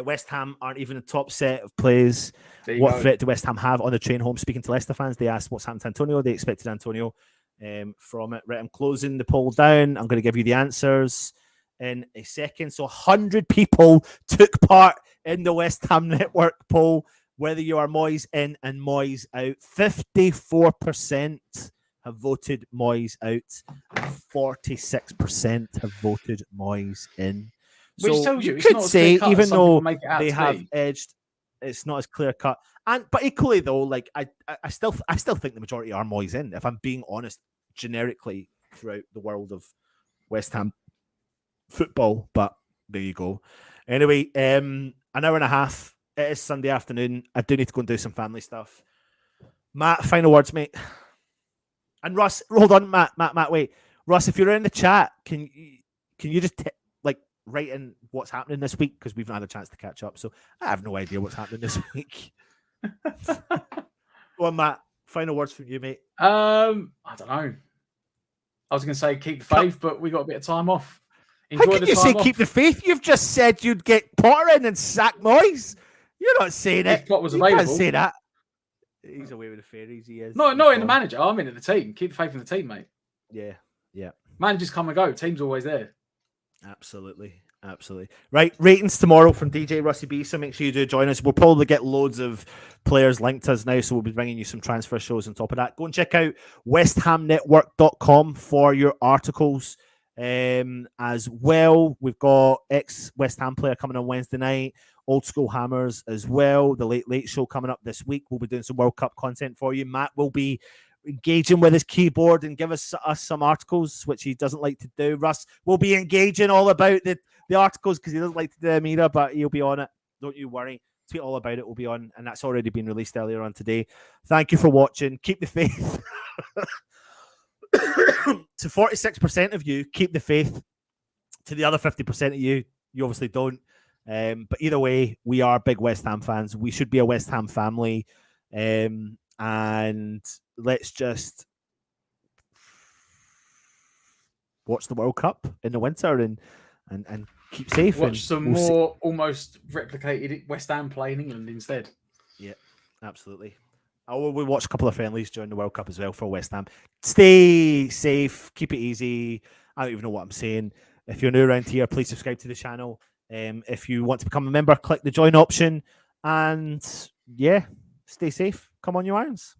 A: West Ham aren't even a top set of plays. What threat do West Ham have on the train home? Speaking to Leicester fans, they asked what's happened to Antonio. They expected Antonio from it. Right, I'm closing the poll down. I'm going to give you the answers in a second. So 100 people took part in the West Ham Network poll, whether you are Moyes in and Moyes out. 54% have voted Moyes out, and 46% have voted Moyes in.
B: Which
A: so
B: tells
A: you
B: it's
A: could
B: not as
A: say,
B: clear cut
A: even
B: as some
A: though
B: people make it out
A: they
B: to
A: have
B: be.
A: edged, it's not as clear cut. But equally though, like I still think the majority are Moyes in. If I'm being honest, generically throughout the world of West Ham football. But there you go. Anyway, an hour and a half. It is Sunday afternoon. I do need to go and do some family stuff. Matt, final words, mate. And Russ, hold on, Matt, wait. Russ, if you're in the chat, can you just write in what's happening this week? Because we've not had a chance to catch up. So I have no idea what's happening this week. Go on, Matt. Final words from you, mate.
B: I don't know. I was going to say keep the faith, but we got a bit of time off.
A: How can you say keep the faith? You've just said you'd get Potter in and sack Moyes. You're not saying it.
B: If Potter was
A: you
B: available.
A: Can't say that. He's away with the fairies. He is.
B: No, not in the manager. I'm in at the team. Keep the faith in the team, mate.
A: Yeah.
B: Managers come and go. Team's always there.
A: Absolutely. Right, ratings tomorrow from DJ Rusty B, so make sure you do join us. We'll probably get loads of players linked to us now, so we'll be bringing you some transfer shows on top of that. Go and check out westhamnetwork.com for your articles as well. We've got ex-West Ham player coming on Wednesday night, Old School Hammers as well, the Late Show coming up this week. We'll be doing some World Cup content for you. Matt will be engaging with his keyboard and give us some articles, which he doesn't like to do. Russ will be engaging all about the articles because he doesn't like to do them either, but he'll be on it. Don't you worry. Tweet all about it will be on, and that's already been released earlier on today. Thank you for watching. Keep the faith. To 46% of you, keep the faith. To the other 50% of you obviously don't. But either way, we are big West Ham fans. We should be a West Ham family. And let's just watch the World Cup in the winter and keep safe.
B: Watch some more almost replicated West Ham play in England instead.
A: Yeah, absolutely. We watch a couple of friendlies during the World Cup as well for West Ham. Stay safe. Keep it easy. I don't even know what I'm saying. If you're new around here, please subscribe to the channel. If you want to become a member, click the join option. And yeah, stay safe. Come on, you irons.